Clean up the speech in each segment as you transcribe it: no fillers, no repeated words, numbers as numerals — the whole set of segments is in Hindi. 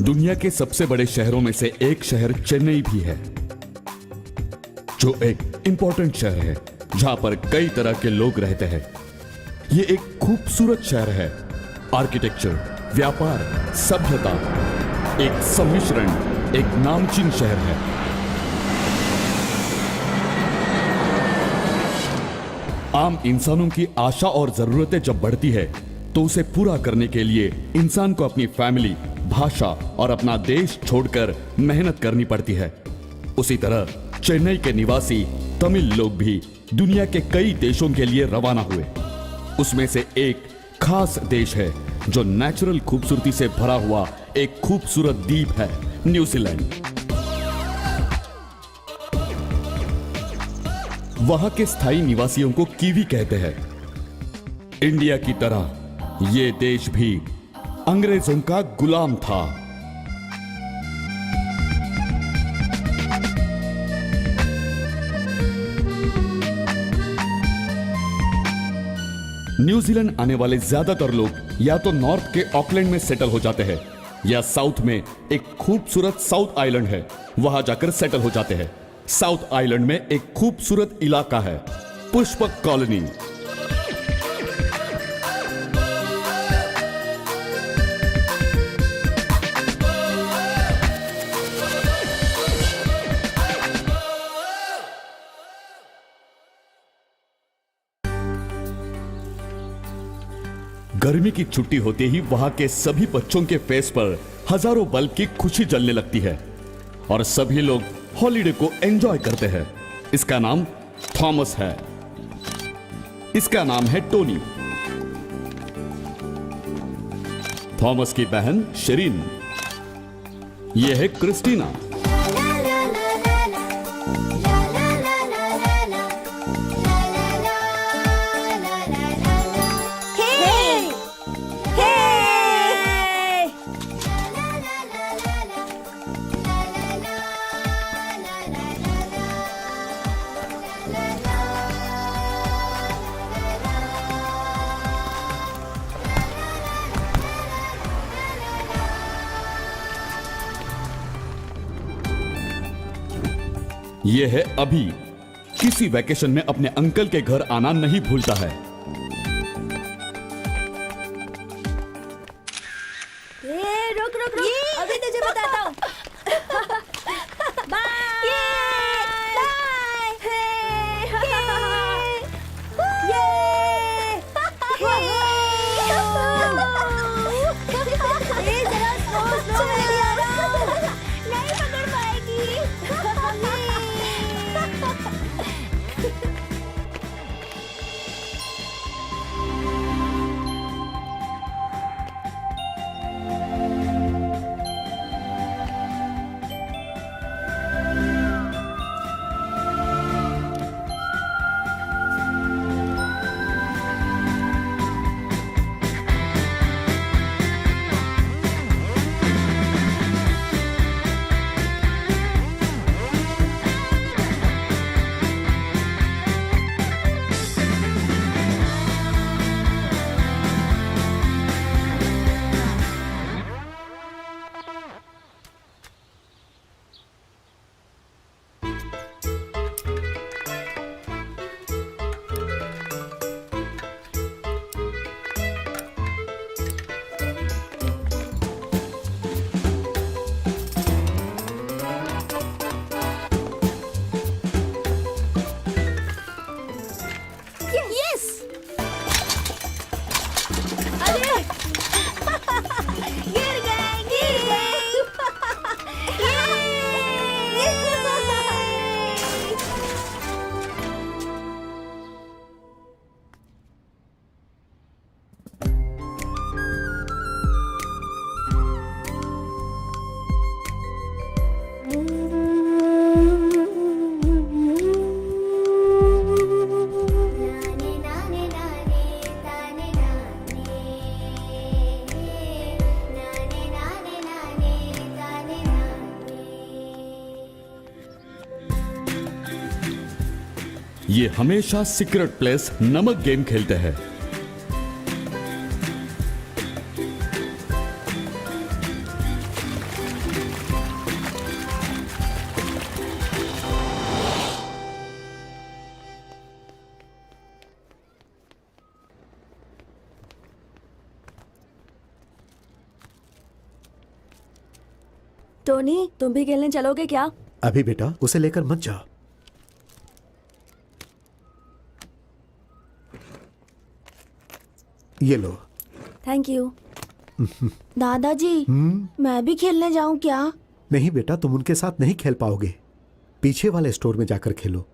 दुनिया के सबसे बड़े शहरों में से एक शहर चेन्नई भी है, जो एक इंपॉर्टेंट शहर है जहां पर कई तरह के लोग रहते हैं। यह एक खूबसूरत शहर है। आर्किटेक्चर, व्यापार, सभ्यता, एक सम्मिश्रण, एक नामचीन शहर है। आम इंसानों की आशा और जरूरतें जब बढ़ती है तो उसे पूरा करने के लिए इंसान को अपनी फैमिली, भाषा और अपना देश छोड़कर मेहनत करनी पड़ती है। उसी तरह चेन्नई के निवासी तमिल लोग भी दुनिया के कई देशों के लिए रवाना हुए। उसमें से एक खास देश है जो नेचुरल खूबसूरती से भरा हुआ एक खूबसूरत द्वीप है, न्यूजीलैंड। वहां के स्थायी निवासियों को कीवी कहते हैं। इंडिया की तरह यह देश भी अंग्रेजों का गुलाम था। न्यूजीलैंड आने वाले ज्यादातर लोग या तो नॉर्थ के ऑकलैंड में सेटल हो जाते हैं या साउथ में एक खूबसूरत साउथ आइलैंड है, वहां जाकर सेटल हो जाते हैं। साउथ आइलैंड में एक खूबसूरत इलाका है, पुष्पक कॉलोनी। गर्मी की छुट्टी होते ही वहां के सभी बच्चों के फेस पर हजारों बल्ब की खुशी जलने लगती है और सभी लोग हॉलिडे को एंजॉय करते हैं। इसका नाम थॉमस है। इसका नाम है टोनी। थॉमस की बहन शेरिन। यह है क्रिस्टीना। यह है अभी। किसी वैकेशन में अपने अंकल के घर आना नहीं भूलता है। रुक रुक रुक, अभी तुझे बताता हूँ। ये हमेशा सीक्रेट प्लेस नमक गेम खेलते हैं। टोनी, तुम भी खेलने चलोगे क्या? अभी बेटा उसे लेकर मत जाओ। ये लो। Thank you. दादाजी, मैं भी खेलने जाऊं क्या? नहीं बेटा, तुम उनके साथ नहीं खेल पाओगे। पीछे वाले स्टोर में जाकर खेलो।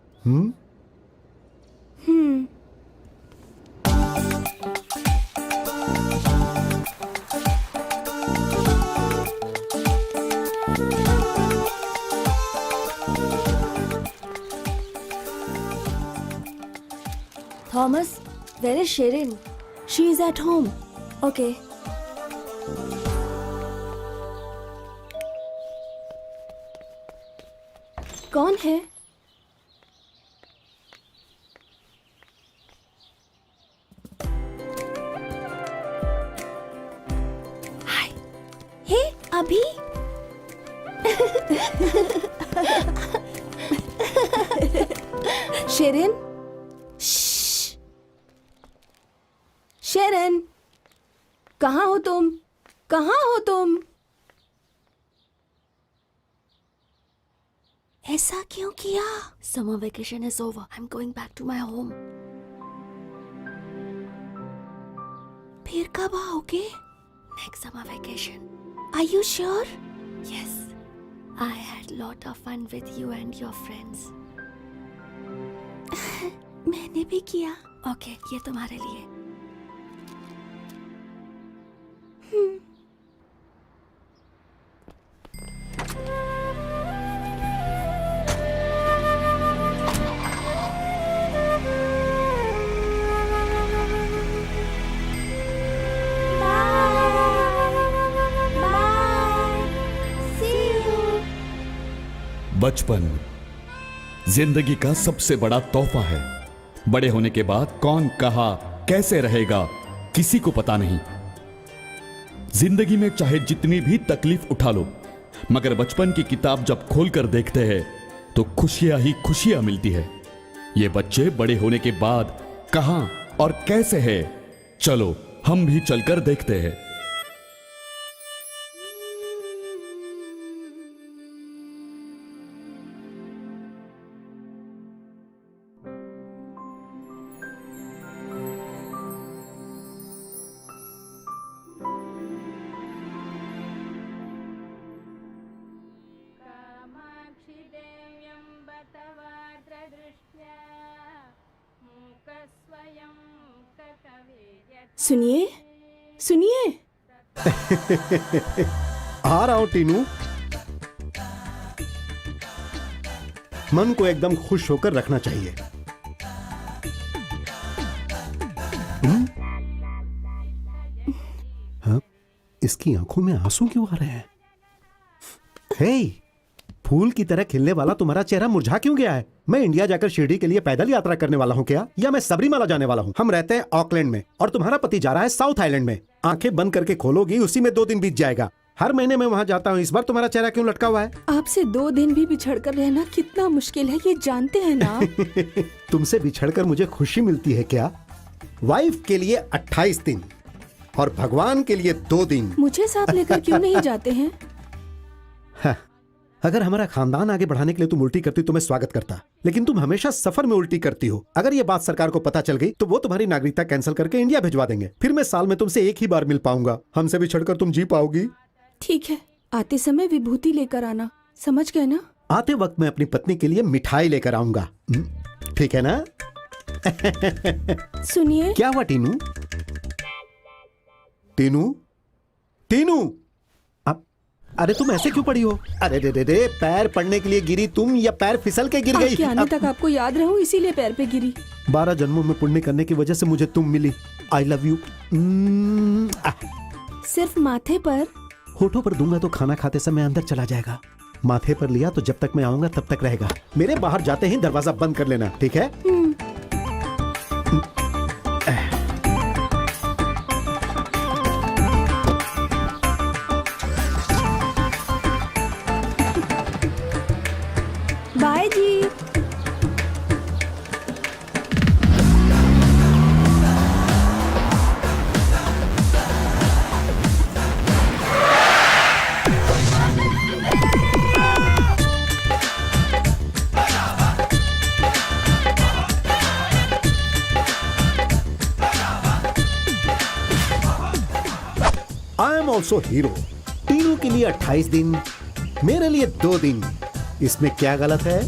Thomas, where is Shirin? She is at home. Okay. कौन है? हाय। हे, अभी? शिरिन? शेरन, कहाँ हो तुम? कहाँ हो तुम? ऐसा क्यों किया? Summer vacation is over. I'm going back to my home. फिर कब आओगे? Next summer vacation. Are you sure? Yes. I had lot of fun with you and your friends. मैंने भी किया. Okay, ये तुम्हारे लिए. बचपन जिंदगी का सबसे बड़ा तोहफा है। बड़े होने के बाद कौन कहाँ कैसे रहेगा किसी को पता नहीं। जिंदगी में चाहे जितनी भी तकलीफ उठा लो, मगर बचपन की किताब जब खोलकर देखते हैं तो खुशियां ही खुशियां मिलती है। ये बच्चे बड़े होने के बाद कहां और कैसे है, चलो हम भी चलकर देखते हैं। सुनिए, सुनिए। आ रहा हूं टीनू। मन को एकदम खुश होकर रखना चाहिए। हाँ, इसकी आंखों में आंसू क्यों आ रहे हैं? हे, फूल की तरह खिलने वाला तुम्हारा चेहरा मुरझा क्यों गया है? मैं इंडिया जाकर शिरडी के लिए पैदल यात्रा करने वाला हूँ क्या, या मैं सबरीमाला जाने वाला हूँ? हम रहते हैं ऑकलैंड में और तुम्हारा पति जा रहा है साउथ आइलैंड में। आंखें बंद करके खोलोगी, उसी में 2 दिन बीत जाएगा। हर महीने मैं वहाँ जाता हूँ, इस बार तुम्हारा चेहरा क्यों लटका हुआ है? आपसे 2 दिन भी बिछड़कर रहना कितना मुश्किल है, ये जानते हैं ना? तुमसे बिछड़कर मुझे खुशी मिलती है क्या? वाइफ के लिए 28 दिन और भगवान के लिए 2 दिन। मुझे साथ लेकर क्यों नहीं जाते हैं? हाँ, अगर हमारा खानदान आगे बढ़ाने के लिए तुम उल्टी करती तो मैं स्वागत करता, लेकिन तुम हमेशा सफर में उल्टी करती हो। अगर ये बात सरकार को पता चल गई तो वो तुम्हारी नागरिकता कैंसिल करके इंडिया भिजवा देंगे। फिर मैं साल में तुमसे 1 ही बार मिल पाऊंगा। हमसे बिछड़कर तुम जी पाओगी? ठीक है, आते समय विभूति लेकर आना, समझ गए ना? आते वक्त मैं अपनी पत्नी के लिए मिठाई लेकर आऊंगा, ठीक है ना? सुनिए। क्या हुआ टीनू? टीनू, टीनू, अरे तुम ऐसे क्यों पड़ी हो? अरे रे रे रे, पैर पड़ने के लिए गिरी तुम या पैर फिसल के गिर गई? आपके आने तक आपको याद रहूं इसीलिए पैर पे गिरी। 12 जन्मों में पुण्य करने की वजह से मुझे तुम मिली। I love you. सिर्फ माथे पर? होठों पर दूंगा तो खाना खाते समय अंदर चला जाएगा। माथे पर लिया तो जब तक मैं आऊंगा तब तक रहेगा। मेरे बाहर जाते ही दरवाजा बंद कर लेना, ठीक है? Also hero. तीनों के लिए 28 दिन, मेरे लिए 2 दिन। इसमें क्या गलत है?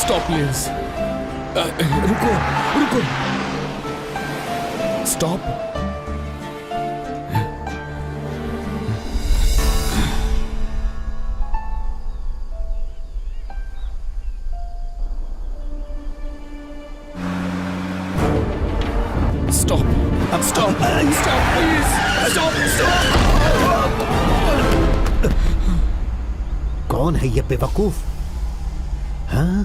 Stop please. रुको रुको, stop. Stop stop stop please, stop stop. कौन है ये बेवकूफ? हाँ?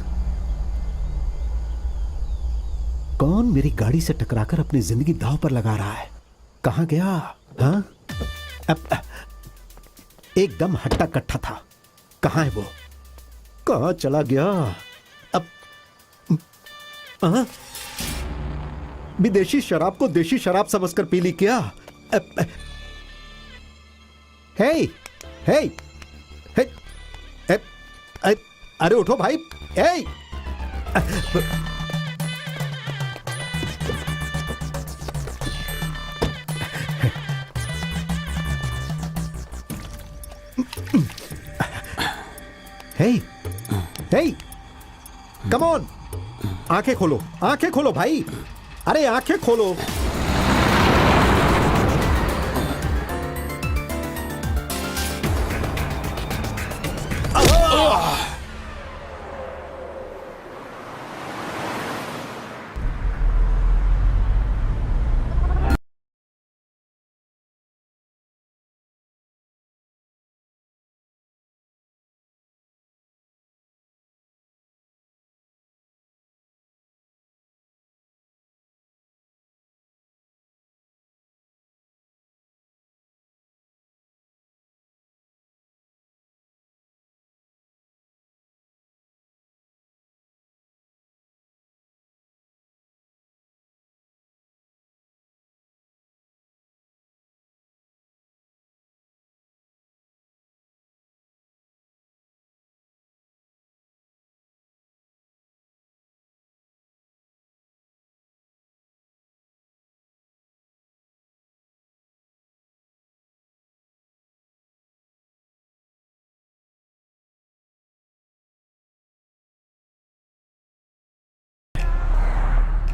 कौन मेरी गाड़ी से टकराकर अपनी जिंदगी दांव पर लगा रहा है? कहां गया? हाँ? एकदम हट्टा कट्टा था। कहां है वो? कहां चला गया? अब विदेशी शराब को देशी शराब समझकर पी ली क्या? हे हे हे, अरे उठो भाई। हे हे हे, कम ऑन, आंखें खोलो, आंखें खोलो भाई। अरे आंखें खोलो।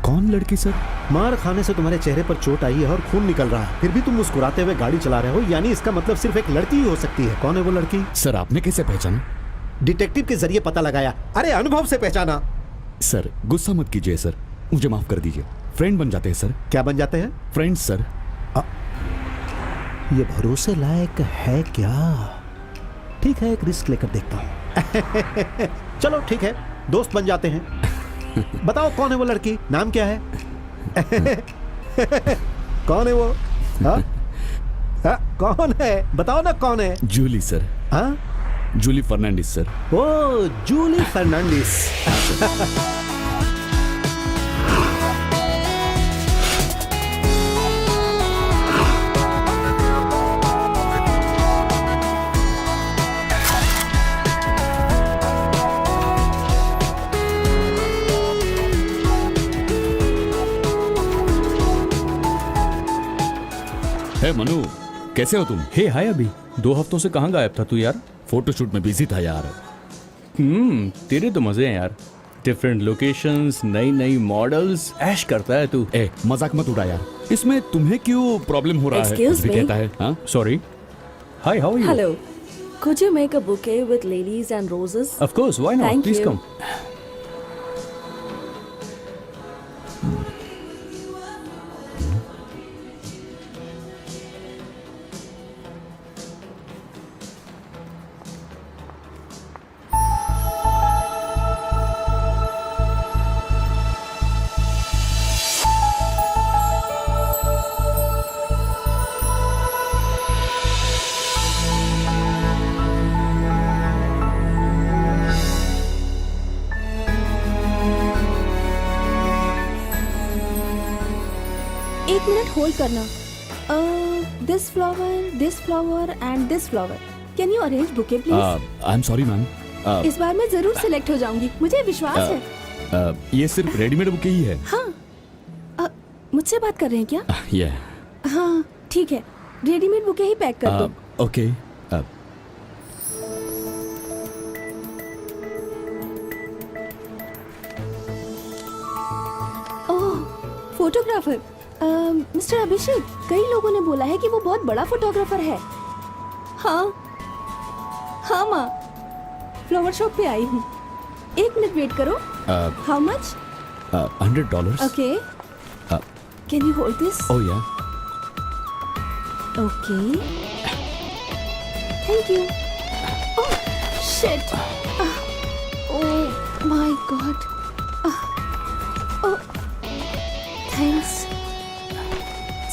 कौन लड़की सर? मार खाने से तुम्हारे चेहरे पर चोट आई है और खून निकल रहा है, फिर भी तुम मुस्कुराते हुए गाड़ी चला रहे हो, यानी इसका मतलब सिर्फ एक लड़की ही हो सकती है। कौन है वो लड़की? सर आपने कैसे पहचाना? डिटेक्टिव के जरिए पता लगाया। अरे अनुभव से पहचाना। सर गुस्सा मत कीजिए सर, मुझे माफ कर दीजिए। फ्रेंड बन जाते हैं सर। क्या बन जाते हैं? Friends sir. ये भरोसे लायक है क्या? ठीक है, एक रिस्क लेकर देखता हूं। चलो ठीक है, दोस्त बन जाते हैं। बताओ कौन है वो लड़की? नाम क्या है? कौन है वो? हाँ? हाँ, कौन है? बताओ ना कौन है? जूली सर। हाँ? जूली फर्नांडिस सर। ओ जूली फर्नांडिस। हे मनु, कैसे हो तुम? हे हाय, अभी 2 हफ्तों से कहाँ गायब था तू यार? फोटोशूट में बिजी था यार। तेरे तो मजे हैं यार। डिफरेंट लोकेशंस, नई नई मॉडल्स, ऐश करता है तू। ए मजाक मत उड़ा यार, इसमें तुम्हें क्यों प्रॉब्लम हो रहा है? Excuse कुछ भी me? कहता है। हाँ sorry. Hi, how are you? Hello. Could you make a bouquet with lilies and roses? Of course, why not? Thank please you. कम। एक मिनट होल्ड करना. This flower and this flower. Can you arrange bouquet please? I am sorry ma'am. इस बार मैं जरूर सिलेक्ट हो जाऊंगी, मुझे विश्वास है. ये सिर्फ रेडीमेड बुके ही है. मुझसे बात कर रहे हैं क्या? ये हाँ ठीक है, रेडीमेड बुके ही पैक कर दो. ओके. ओह, फोटोग्राफर. मिस्टर अभिषेक, कई लोगों ने बोला है कि वो बहुत बड़ा फोटोग्राफर है. हाँ माँ, फ्लावर शॉप पे आई हूँ. एक मिनट वेट करो. How much? $100. Okay. Can you hold this? Oh yeah. Okay. Thank you. Oh shit. Oh my God. Oh thanks.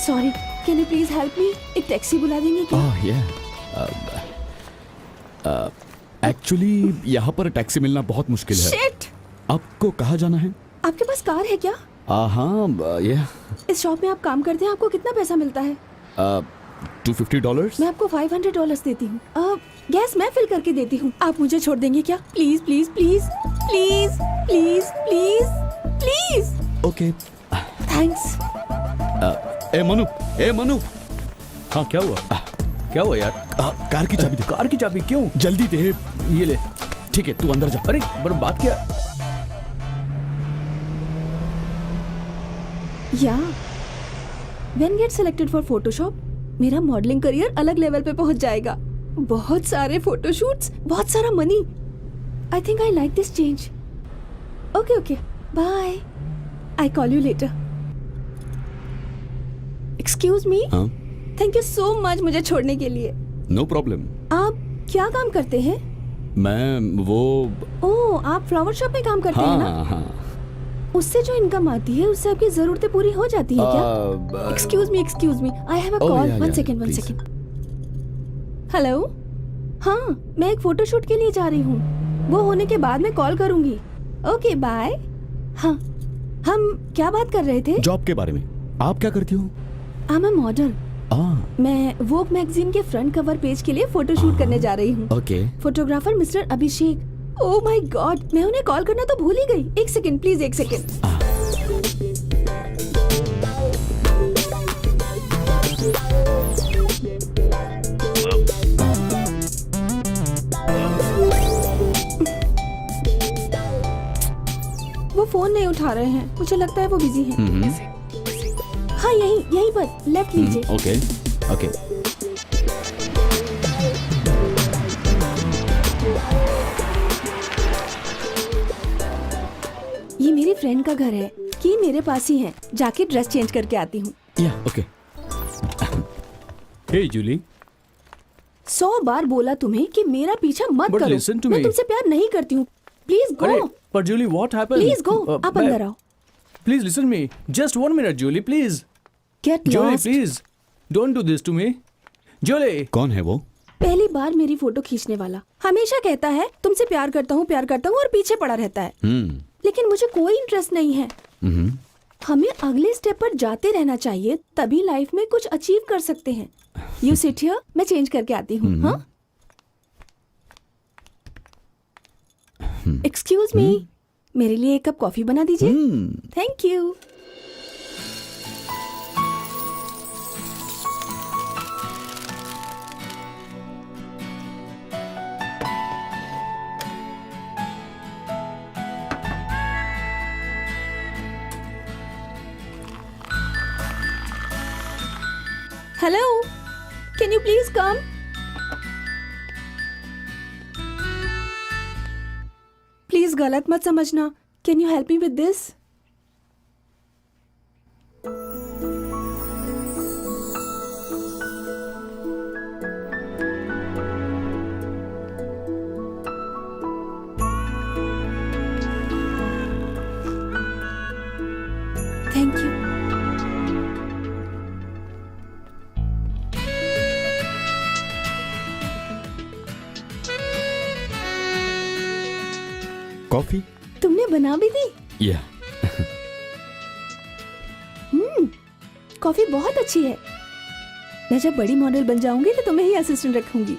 Sorry, can you please help me? एक टैक्सी बुला देंगे क्या? Oh yeah. एक्चुअली यहाँ पर टैक्सी मिलना बहुत मुश्किल है. शिट. आपको कहाँ जाना है? आपके पास कार है क्या? हाँ ये इस शॉप में आप काम करते हैं, आपको कितना पैसा मिलता है? $250. मैं आपको $500 देती हूँ. गैस मैं फिल करके देती हूँ. आप मुझे छोड़ देंगे क्या? Please please please please please please please. Okay. Thanks. ए मनु. हाँ क्या हुआ? क्या हुआ यार? कार की चाबी दे. कार की चाबी क्यों? जल्दी दे. ये ले. ठीक है, तू अंदर जा. अरे पर बात क्या? या when get selected for Photoshop, मेरा मॉडलिंग करियर अलग लेवल पे पहुंच जाएगा. बहुत सारे फोटोशूट्स, बहुत सारा money. I think I like this change. Okay okay, bye. I call you later. Excuse me. हाँ. थैंक यू सो मच मुझे छोड़ने के लिए. No problem. आप क्या काम करते हैं? मैं वो. ओह, आप फ्लावर शॉप में काम करते हैं ना? हाँ. उससे जो इनकम आती है उससे आपकी जरूरतें पूरी हो जाती है क्या? Excuse me, I have a call. One second. Hello. हाँ, मैं एक फोटोशूट के लिए जा रही हूँ. वो होने के बाद मैं कॉल करूंगी. Okay bye. हाँ, हम क्या बात कर रहे थे? जॉब के बारे में. आप क्या करती हो? I am a model. मैं वोग मैगजीन के फ्रंट कवर पेज के लिए फोटोशूट करने जा रही हूँ. Okay. Photographer mister Abhishek. Oh my God, मैं उन्हें कॉल करना तो भूल ही गई. एक सेकंड प्लीज, एक सेकंड. वो फोन नहीं उठा रहे हैं, मुझे लगता है वो बिजी हैं. हाँ, यहीं पर लेफ्ट लीजिए. ओके. ये मेरी फ्रेंड का घर है कि मेरे पास ही है. जाके ड्रेस चेंज करके आती हूँ. या ओके. हे जूली. 100 बार बोला तुम्हें कि मेरा पीछा मत But करो. listen to मैं me. तुमसे प्यार नहीं करती हूँ. प्लीज अरे गो. पर Julie what happened? Please go. आप अंदर आओ. Please listen me. Just 1 minute Julie please. Get Julie lost. Please don't do this to me. Julie. कौन है वो? पहली बार मेरी फोटो खींचने वाला. हमेशा कहता है तुमसे प्यार करता हूँ और पीछे पड़ा रहता है. लेकिन मुझे कोई इंटरेस्ट नहीं है. हमें अगले स्टेप पर जाते रहना चाहिए, तभी लाइफ में कुछ अचीव कर सकते हैं. यू सिट हियर, मैं चेंज करके आती हूँ. हाँ, एक्सक्यूज मी, मेरे लिए एक कप कॉफी बना दीजिए. Thank you. Hello, can you please come? Please गलत मत समझना. Can you help me with this? Thank you. Coffee. तुमने बना भी दी? या. कॉफी बहुत अच्छी है। मैं जब बड़ी मॉडल बन जाऊंगी तो तुम्हें ही असिस्टेंट रखूंगी।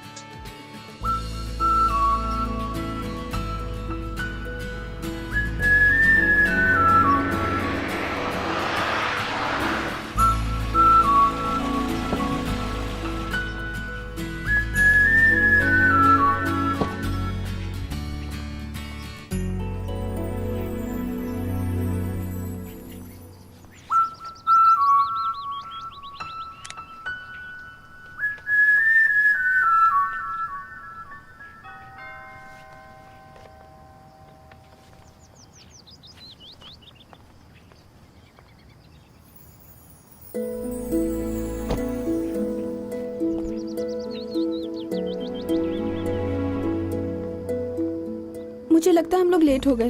मुझे लगता है हम लोग लेट हो गए।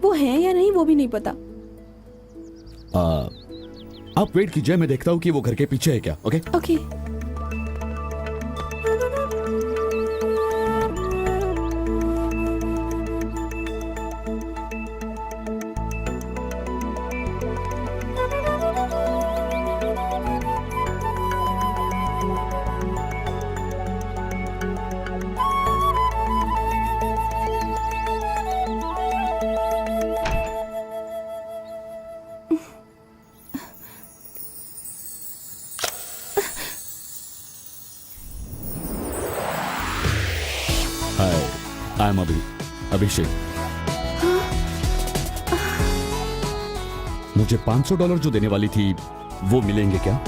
वो हैं या नहीं वो भी नहीं पता। आप वेट कीजिए, मैं देखता हूँ कि वो घर के पीछे है क्या। Okay okay. Hi, I am Abhishek. मुझे $500 जो देने वाली थी वो मिलेंगे क्या?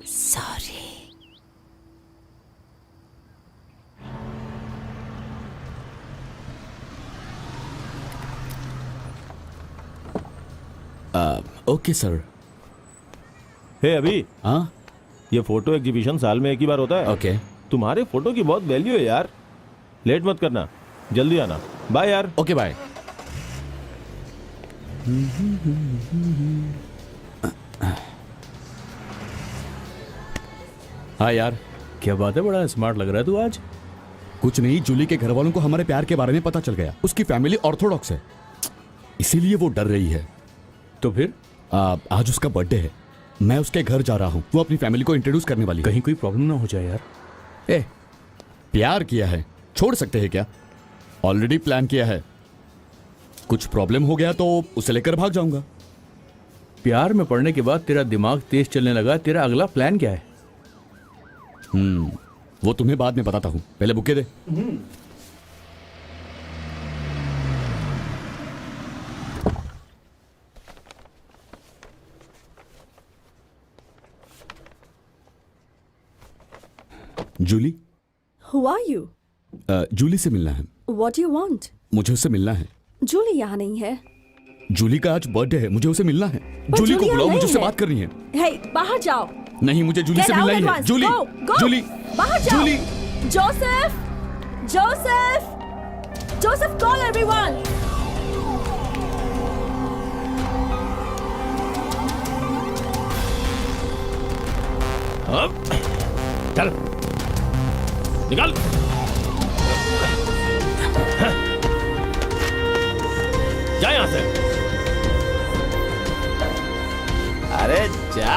सॉरी। Okay sir. हे अभी, हाँ ये फोटो एग्जीबिशन साल में एक ही बार होता है। ओके तुम्हारे फोटो की बहुत वैल्यू है यार। लेट मत करना, जल्दी आना। बाय यार। Okay bye. हाँ यार, क्या बात है, बड़ा स्मार्ट लग रहा है तू आज। कुछ नहीं, जूली के घर वालों को हमारे प्यार के बारे में पता चल गया। उसकी फैमिली ऑर्थोडॉक्स है, इसीलिए वो डर रही है। तो फिर आज उसका बर्थडे है, मैं उसके घर जा रहा हूँ। वो अपनी फैमिली को इंट्रोड्यूस करने वाली है। कहीं कोई प्रॉब्लम ना हो जाए यार। प्यार किया है, छोड़ सकते हैं क्या? ऑलरेडी प्लान किया है, कुछ प्रॉब्लम हो गया तो उसे लेकर भाग जाऊंगा। प्यार में पड़ने के बाद तेरा दिमाग तेज चलने लगा। तेरा अगला प्लान क्या है? वो तुम्हें बाद में बताता हूँ, पहले बुके दे। Julie. Who are you? Julie से मिलना है। What do you want? मुझे उससे मिलना है। जूली यहाँ नहीं है। जूली का आज बर्थडे है, मुझे उसे मिलना है। जूली को जूली बुलाओ, यहाँ मुझे उससे नहीं बात करनी है। Hey, बाहर जाओ। नहीं, मुझे जूली Get से out मिलना ही at है। once. Jully, Go, go. Jully, बाहर जाओ। Jully. Joseph, Joseph, Joseph, call everyone. चल निकल। जा यहां से। अरे जा।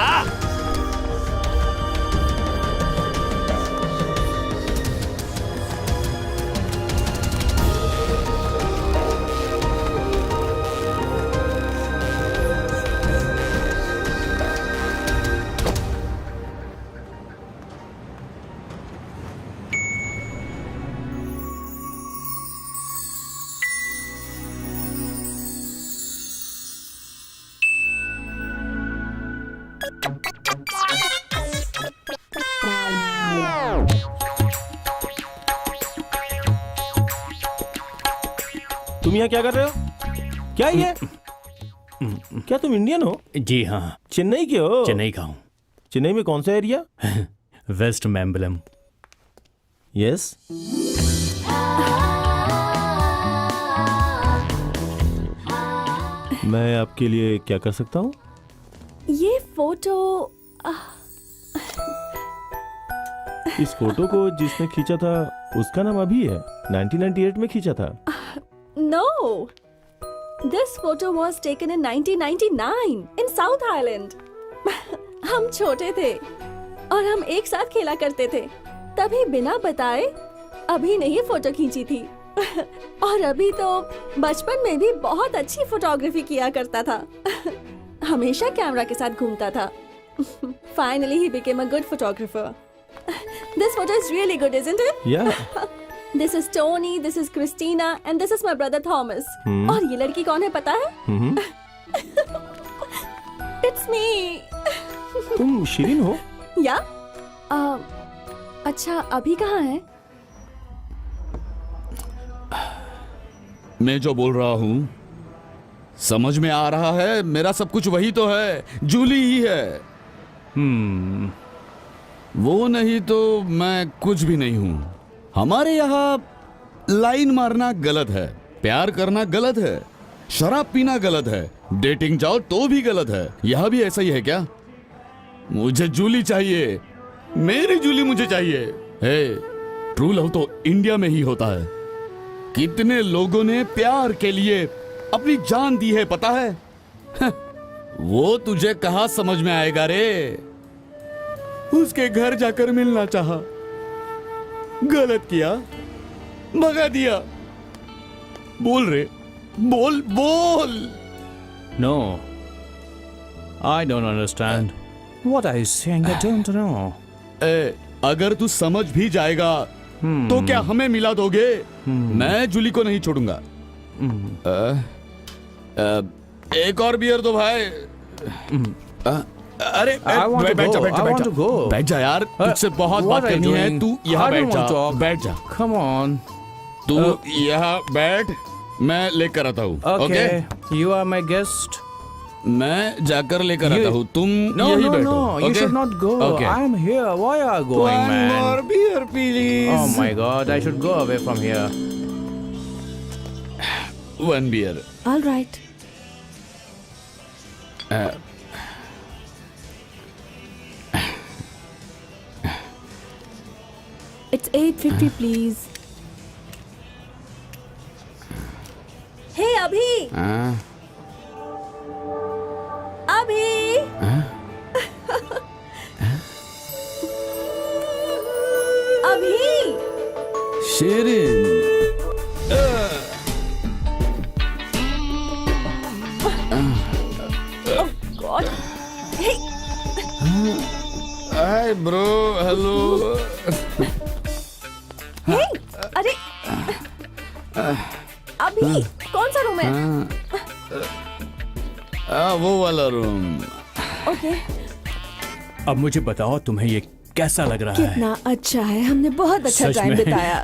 तुम यहाँ क्या कर रहे हो? क्या ये? क्या तुम इंडियन हो? जी हाँ, चेन्नई के हो? चेन्नई का हूँ। चेन्नई में कौन सा एरिया? वेस्ट मैम्बलम। यस। मैं आपके लिए क्या कर सकता हूँ? ये फोटो इस फोटो को जिसने खींचा था उसका नाम अभी है, 1998 में खींचा था। No. This photo was taken in 1999 in South Island. हम छोटे थे और हम एक साथ खेला करते थे। तभी बिना बताए अभी ने ही फोटो खींची थी। और अभी तो बचपन में भी बहुत अच्छी फोटोग्राफी किया करता था। हमेशा कैमरा के साथ घूमता था। Finally he became a good photographer. This photo is really good, isn't it? Yeah. This is Tony, this is Christina, and this is my brother Thomas. और ये लड़की कौन है पता है? It's me. तुम शिरीन हो? या? अच्छा अभी कहाँ है? मैं जो बोल रहा हूं समझ में आ रहा है। मेरा सब कुछ वही तो है, जूली ही है। वो नहीं तो मैं कुछ भी नहीं हूं। हमारे यहाँ लाइन मारना गलत है, प्यार करना गलत है, शराब पीना गलत है, डेटिंग जाओ तो भी गलत है। यह भी ऐसा ही है क्या? मुझे जूली चाहिए, मेरी जूली मुझे चाहिए। हे, ट्रू लव तो इंडिया में ही होता है। कितने लोगों ने प्यार के लिए अपनी जान दी है पता है? वो तुझे कहां समझ में आएगा रे? उसके घर जाकर मिलना चाहा, गलत किया, भगा दिया। बोल रे, बोल बोल। No. I don't understand. What are you saying? I don't know. अगर तू समझ भी जाएगा तो क्या हमें मिला दोगे? मैं जूली को नहीं छोड़ूंगा। एक और बियर दो भाई। अरे बैठ जा, बैठ जा यार, तुझसे बहुत बात करनी है। तू यहाँ बैठ जा, बैठ जा। Come on. तू यहाँ बैठ, मैं लेकर आता हूँ। Okay. You are my guest. मैं जाकर लेकर आता हूँ, तुम No, यही no, बैठो। no. You okay? should not go. Okay. I am here. Why are you going, One man? more beer, please. Oh my God! I should go away from here. One beer. All right. It's 8:50, please. Hey अभी, हाँ? अभी। अभी। Sherin, God. Hey. Hi bro, hello. Hey. अरे। अभी कौन सा रूम है? वो वाला रूम। ओके। अब मुझे बताओ तुम्हें ये कैसा लग रहा है? कितना अच्छा है, हमने बहुत अच्छा सच टाइम में? बिताया।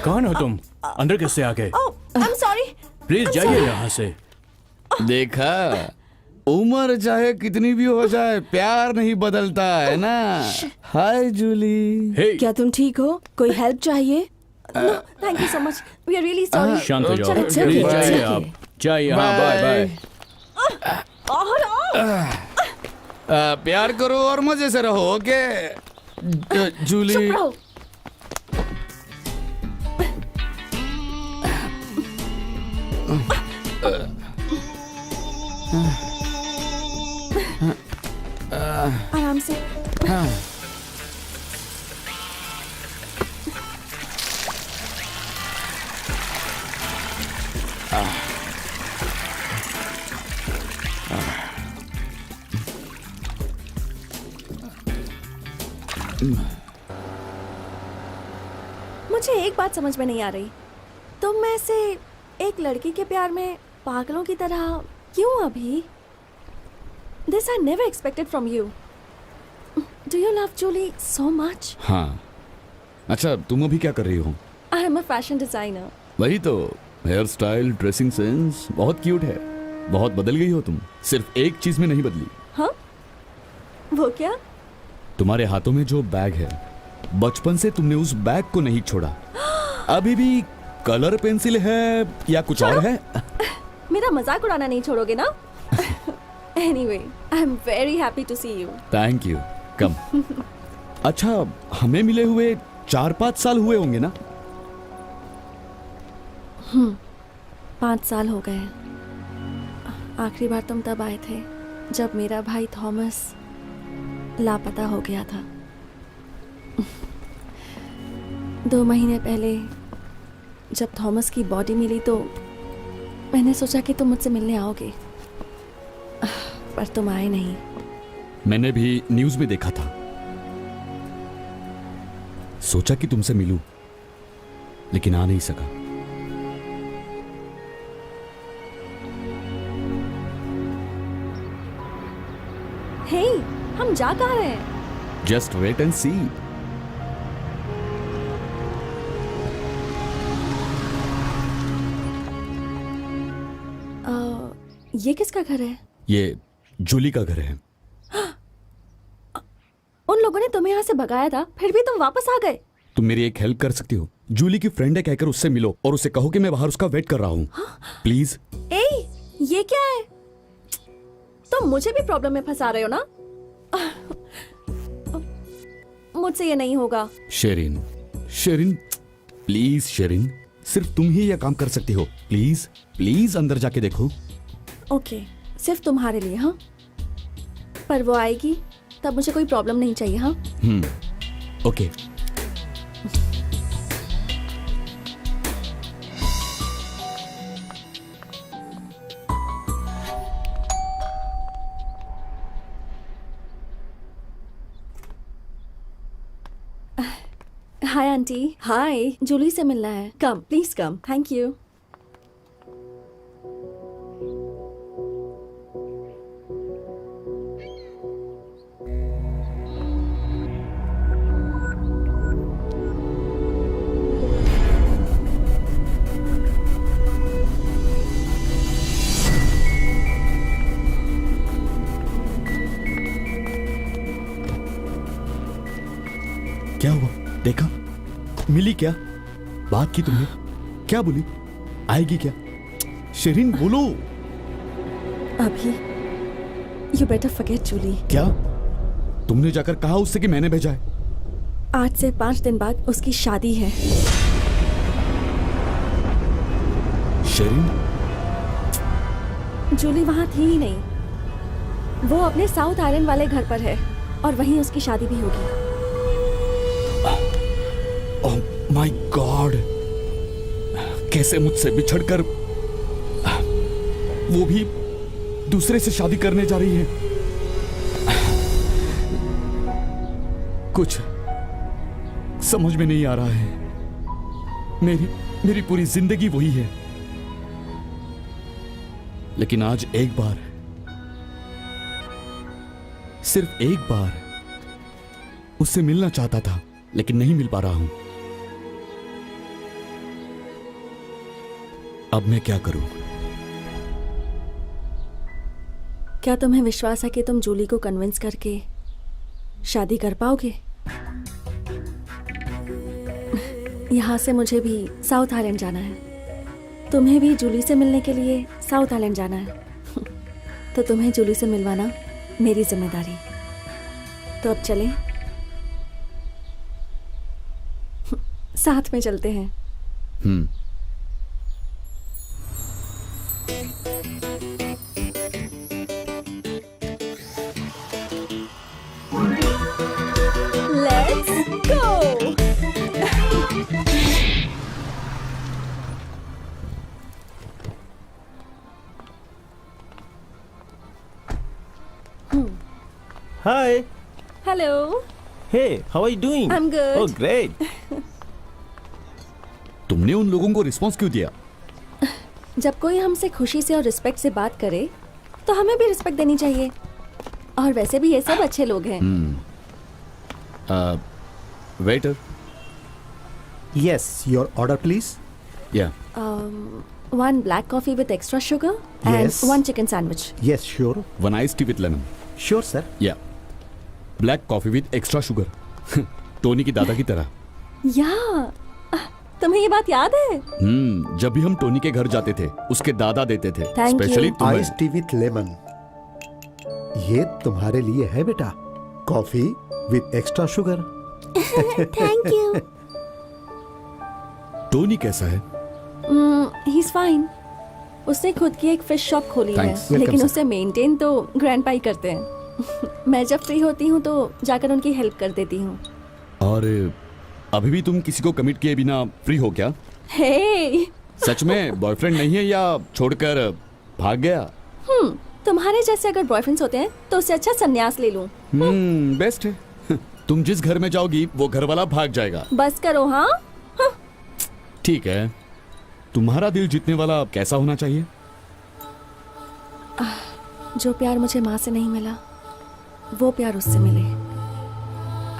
कौन हो तुम? अंदर कैसे आ गए? Oh, I'm sorry. प्लीज जाइए यहाँ से। देखा, उम्र चाहे कितनी भी हो जाए, प्यार नहीं बदलता है ना। हाय जूली। Hey, क्या तुम ठीक हो? कोई हेल्प चाहिए? No, thank you so much. We are really sorry. शांत हो जाओ। It's okay, प्लीज it's जाइए okay. आप। जाइए, हाँ, बाय बाय। प्यार करो और मजे से रहो, ओके? जूली। चुप रहो। आराम से। मुझे एक बात समझ में नहीं आ रही, तुम में से एक लड़की के प्यार में पागलों की तरह क्यों अभी? This I never expected from you. Do you love Julie so much? हाँ। अच्छा, तुम अभी क्या कर रही हो? I am a fashion designer. वही तो, हेयर स्टाइल, ड्रेसिंग सेंस बहुत क्यूट है। बहुत बदल गई हो तुम, सिर्फ एक चीज में नहीं बदली। हाँ? वो क्या? तुम्हारे हाथों में जो बैग है, बचपन से तुमने उस बैग को नहीं छोड़ा। अभी भी कलर पेंसिल है या कुछ और है? मेरा मजाक उड़ाना नहीं छोड़ोगे ना? Anyway, I am very happy to see you. Thank you. Come. अच्छा, हमें मिले हुए 4-5 साल हुए होंगे ना? 5 साल हो गए। आखिरी बार तुम तब आए थे जब मेरा भाई थॉमस लापता हो गया था। 2 महीने पहले जब थॉमस की बॉडी मिली तो मैंने सोचा कि तुम मुझसे मिलने आओगे, पर तुम आए नहीं। मैंने भी न्यूज में देखा था, सोचा कि तुमसे मिलूं, लेकिन आ नहीं सका। हे, हम जा कहाँ रहे हैं? जस्ट वेट एंड सी। ये किसका घर है? ये जूली का घर है। उन लोगों ने तुम्हें यहाँ से भगाया था, फिर भी तुम वापस आ गए। तुम मेरी एक हेल्प कर सकती हो? जूली की फ्रेंड है कहकर उससे मिलो और उसे कहो कि मैं बाहर उसका वेट कर रहा हूँ। प्लीज। ए, ये क्या है? तुम मुझे भी प्रॉब्लम में फंसा रहे हो ना? मुझसे ये नहीं होगा। शेरिन, शेरिन, प्लीज शेरिन, सिर्फ तुम ही यह काम कर सकती हो। प्लीज, प्लीज अंदर जाके देखो। ओके, सिर्फ तुम्हारे लिए। हाँ, पर वो आएगी तब मुझे कोई प्रॉब्लम नहीं चाहिए। हाँ, okay. Hi aunty. Hi, Julie से मिलना है। Come, please come. Thank you. क्या हुआ? देखा? मिली क्या? बात की तुमने? क्या बोली? आएगी क्या? शेरिन बोलो। अभी यू बेटर फॉरगेट जूली। क्या? तुमने जाकर कहा उससे कि मैंने भेजा है? आज से 5 दिन बाद उसकी शादी है। शेरिन, जूली वहां थी ही नहीं। वो अपने साउथ आइलैंड वाले घर पर है और वहीं उसकी शादी भी होगी। ओह माय गॉड, कैसे मुझसे बिछड़कर वो भी दूसरे से शादी करने जा रही है। कुछ समझ में नहीं आ रहा है। मेरी पूरी जिंदगी वही है, लेकिन आज एक बार, सिर्फ एक बार उससे मिलना चाहता था, लेकिन नहीं मिल पा रहा हूं। अब मैं क्या करूं? क्या तुम्हें विश्वास है कि तुम जूली को कन्विंस करके शादी कर पाओगे? यहाँ से मुझे भी साउथ आइलैंड जाना है। तुम्हें भी जूली से मिलने के लिए साउथ आइलैंड जाना है। तो तुम्हें जूली से मिलवाना मेरी जिम्मेदारी। तो अब चलें? साथ में चलते हैं। Let's go! Hi. Hello. Hey, how are you doing? I'm good. Oh, great. तुमने उन लोगों को रिस्पॉन्स क्यों दिया? जब कोई हमसे खुशी से और रिस्पेक्ट से बात करे तो हमें भी रिस्पेक्ट देनी चाहिए। और वैसे भी ये सब अच्छे लोग हैं। Waiter. Yes, your order, please. या 1 black coffee with extra sugar and Yes. 1 chicken sandwich. Yes, sure. 1 iced tea with lemon. Sure, sir. या black coffee with extra sugar. Tony की दादा की तरह। या तुम्हें ये बात याद है? जब भी हम टोनी के घर जाते थे, उसके दादा देते थे, Thank you. स्पेशली तुम्हें। Iced tea with lemon. ये तुम्हारे लिए है बेटा, coffee with extra sugar. Thank you. Tony कैसा है? He is fine. उसने खुद की एक फिश शॉप खोली है, Thanks. लेकिन Welcome, उसे मेंटेन तो ग्रैंडपा ही करते हैं। मैं जब फ्री होती हूँ तो जाकर उनकी हेल्प कर देती हूँ। और अभी भी तुम किसी को कमिट किए बिना फ्री हो क्या? हे, सच में बॉयफ्रेंड नहीं है या छोड़कर भाग गया? तुम्हारे जैसे अगर बॉयफ्रेंड्स होते हैं तो उससे अच्छा संन्यास ले लूं। बेस्ट है। तुम जिस घर में जाओगी वो घर वाला भाग जाएगा। बस करो हाँ। ठीक है, तुम्हारा दिल जीतने वाला कैसा होना चाहिए? जो प्यार मुझे माँ से नहीं मिला वो प्यार उससे मिले।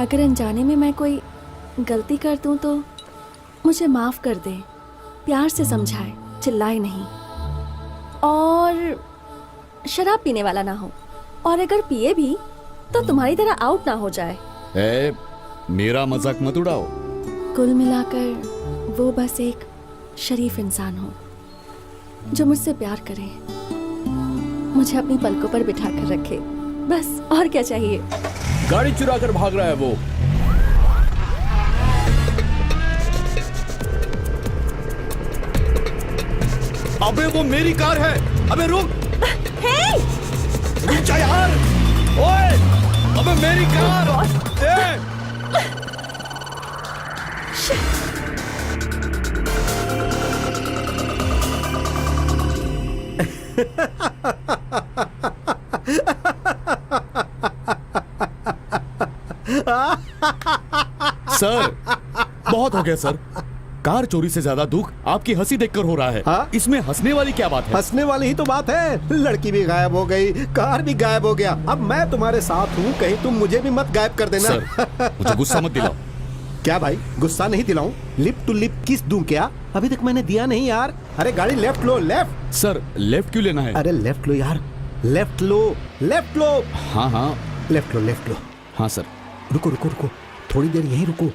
अगर अनजाने में मैं कोई गलती कर दूं तो मुझे माफ कर दे, प्यार से समझाए, चिल्लाए नहीं। और शराब पीने वाला ना हो, और अगर पिए भी तो तुम्हारी तरह आउट ना हो जाए। मेरा मजाक मत उड़ाओ। कुल मिलाकर वो बस एक शरीफ इंसान हो जो मुझसे प्यार करे, मुझे अपनी पलकों पर बिठा कर रखे, बस। और क्या चाहिए? गाड़ी चुरा कर भाग रहा है वो। अबे वो मेरी कार है। अबे रुक। हे! रुक जा यार। ओए, अबे मेरी कार। सर, बहुत हो गया सर। कार चोरी से ज्यादा दुख आपकी हंसी देखकर हो रहा है। हाँ? इसमें हंसने वाली क्या बात है? हंसने वाली ही तो बात है। लड़की भी गायब हो गई, कार भी गायब हो गया। अब मैं तुम्हारे साथ हूँ, कहीं तुम मुझे भी मत गायब कर देना। सर, मुझे गुस्सा मत दिलाओ। क्या भाई, गुस्सा नहीं दिलाऊं? लिप टू लिप किस दूं क्या? अभी तक मैंने दिया नहीं यार। अरे गाड़ी लेफ्ट लो, लेफ्ट। सर, लेफ्ट क्यों लेना है? अरे लेफ्ट लो यार, लेफ्ट लो, लेफ्ट लो, हाँ हाँ लेफ्ट लो, लेफ्ट लो। हाँ सर। रुको रुको रुको, थोड़ी देर यहीं रुको।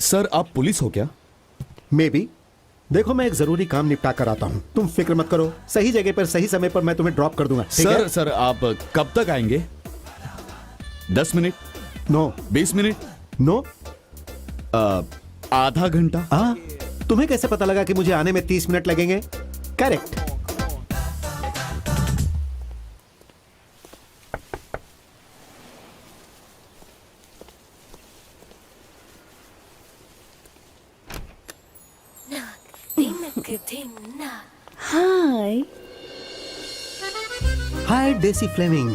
सर, आप पुलिस हो क्या? May be. देखो, मैं एक जरूरी काम निपटा कर आता हूँ, तुम फिक्र मत करो। सही जगह पर सही समय पर मैं तुम्हें ड्रॉप कर दूंगा। ठीक सर है? सर, आप कब तक आएंगे? 10 मिनट? No 20 minute? नो। आधा घंटा? तुम्हें कैसे पता लगा कि मुझे आने में 30 मिनट लगेंगे? Correct. Hi. Hi Daisy Fleming.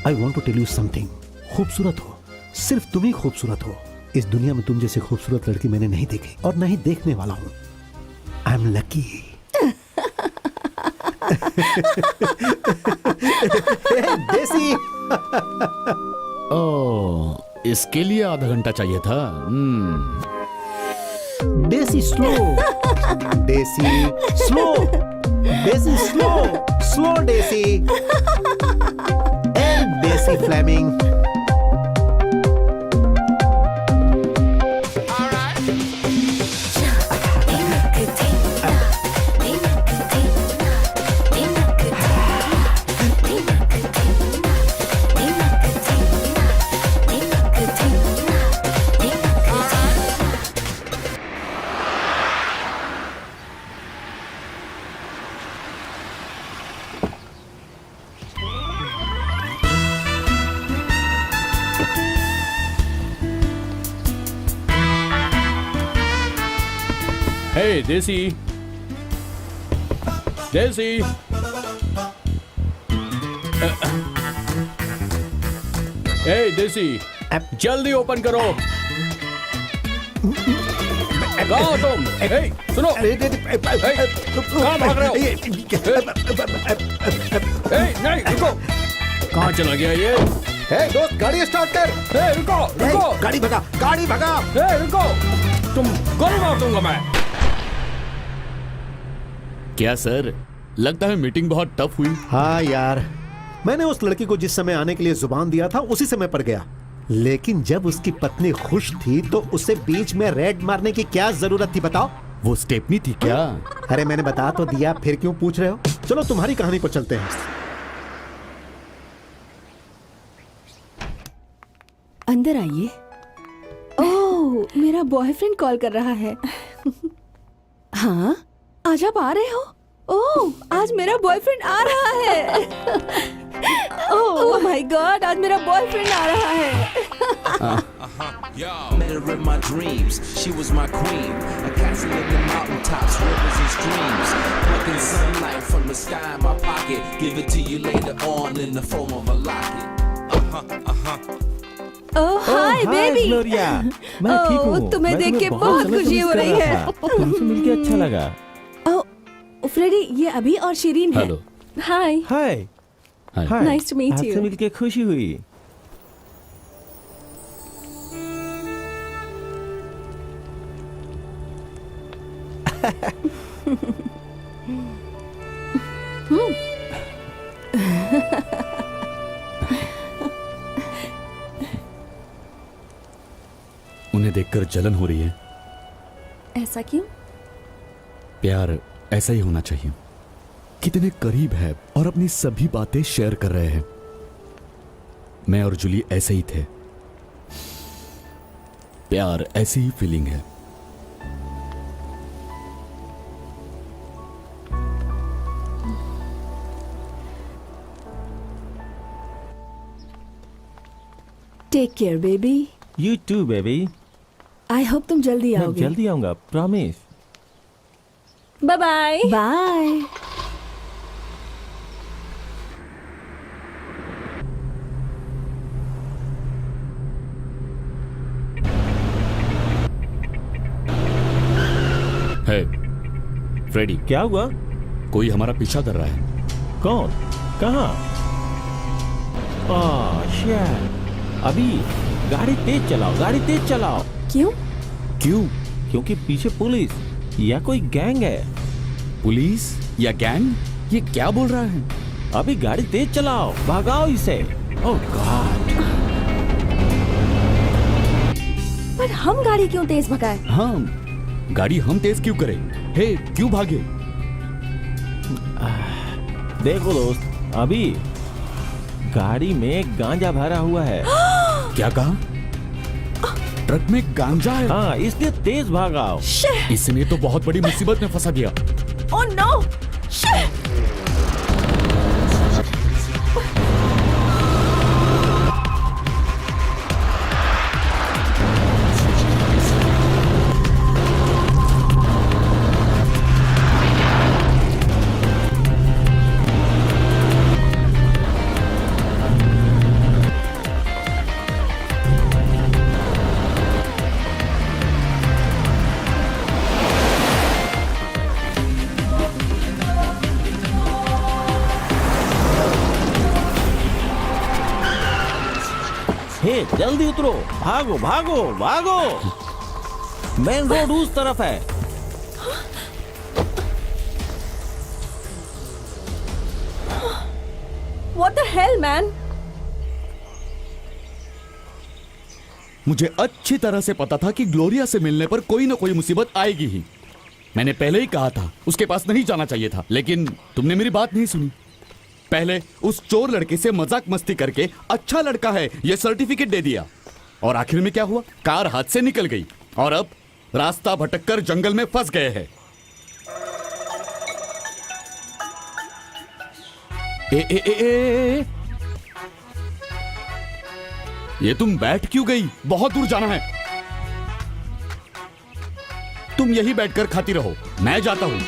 I want to tell you something. खूबसूरत हो, सिर्फ तुम ही खूबसूरत हो। इस दुनिया में तुम जैसी खूबसूरत लड़की मैंने नहीं देखी और नहीं देखने वाला हूं। I am lucky. Daisy. Oh, इसके लिए आधा घंटा चाहिए था। Daisy slow, Daisy slow, Daisy slow, slow Daisy, and Daisy Fleming. Hey, Desi. Desi. Hey, Desi. जल्दी ओपन करो। कहाँ हो तुम? Hey, सुनो। कहाँ भाग रहे हो? Hey, नहीं, रुको। कहाँ चला गया ये? हे दोस्त, गाड़ी स्टार्ट कर। Hey, रुको, रुको। गाड़ी भगा, गाड़ी भगा। Hey, रुको। तुम गोली मार दूंगा मैं। क्या सर, लगता है मीटिंग बहुत टफ हुई। हाँ यार, मैंने उस लड़की को जिस समय आने के लिए जुबान दिया था उसी समय पर गया। लेकिन जब उसकी पत्नी खुश थी तो उसे बीच में रेड मारने की क्या जरूरत थी बताओ? वो स्टेपनी थी क्या? अरे मैंने बता तो दिया, फिर क्यों पूछ रहे हो? चलो तुम्हारी कहानी पर चलते हैं। अंदर आइए। ओह, मेरा बॉयफ्रेंड कॉल कर रहा है। हाँ, आज आप आ रहे हो? ओह, आज मेरा बॉयफ्रेंड आ रहा है। ओह माय गॉड, आज मेरा बॉयफ्रेंड आ रहा है। Met her in my dreams, she was my queen. A castle in the mountaintops, rivers and streams. Plucking sunlight from the sky in my pocket. Give it to you later on in the form of a locket. Oh hi baby. Gloria, मैं ठीक हूँ। तुम्हें मैं देख के तुम्हें बहुत समय से खुशी miss हो कर रही रहा है। था। तुमसे मिलके अच्छा लगा। ओह फ्रेडी, ये अभी और शिरीन है। Hello. Hi, hi hi. Hi, Nice to meet आपसे you. मिलके खुशी हुई। उन्हें देखकर जलन हो रही है। ऐसा क्यों? प्यार ऐसा ही होना चाहिए। कितने करीब है और अपनी सभी बातें शेयर कर रहे हैं। मैं और जूली ऐसे ही थे। प्यार ऐसी ही फीलिंग है। Take care baby. You too, baby. I hope तुम जल्दी मैं आओगे। जल्दी आऊंगा, promise. Bye bye. Bye. Hi Freddy, क्या हुआ? कोई हमारा पीछा कर रहा है। कौन? कहाँ? शिट। अभी गाड़ी तेज चलाओ, गाड़ी तेज चलाओ। क्यों? क्यों? क्योंकि पीछे पुलिस या कोई गैंग है। पुलिस या गैंग? ये क्या बोल रहा है? अभी गाड़ी तेज चलाओ, भगाओ इसे। ओह गॉड। पर हम गाड़ी क्यों तेज भगाए? हाँ, गाड़ी हम तेज क्यों करें? हे, क्यों भागे? देखो दोस्त, अभी गाड़ी में गांजा भरा हुआ है। क्या कहा? ट्रक में गांजा है? हाँ, इसलिए तेज भागाओ। इसने तो बहुत बड़ी मुसीबत में फंसा दिया। Oh no! शिट! हे, जल्दी उतरो, भागो भागो भागो। मेन रोड उस तरफ है। What the hell, man? मुझे अच्छी तरह से पता था कि ग्लोरिया से मिलने पर कोई ना कोई मुसीबत आएगी ही। मैंने पहले ही कहा था उसके पास नहीं जाना चाहिए था, लेकिन तुमने मेरी बात नहीं सुनी। पहले उस चोर लड़के से मजाक मस्ती करके अच्छा लड़का है ये सर्टिफिकेट दे दिया, और आखिर में क्या हुआ? कार हाथ से निकल गई और अब रास्ता भटककर जंगल में फंस गए हैं। ए, ये तुम बैठ क्यों गई? बहुत दूर जाना है। तुम यही बैठकर खाती रहो, मैं जाता हूं।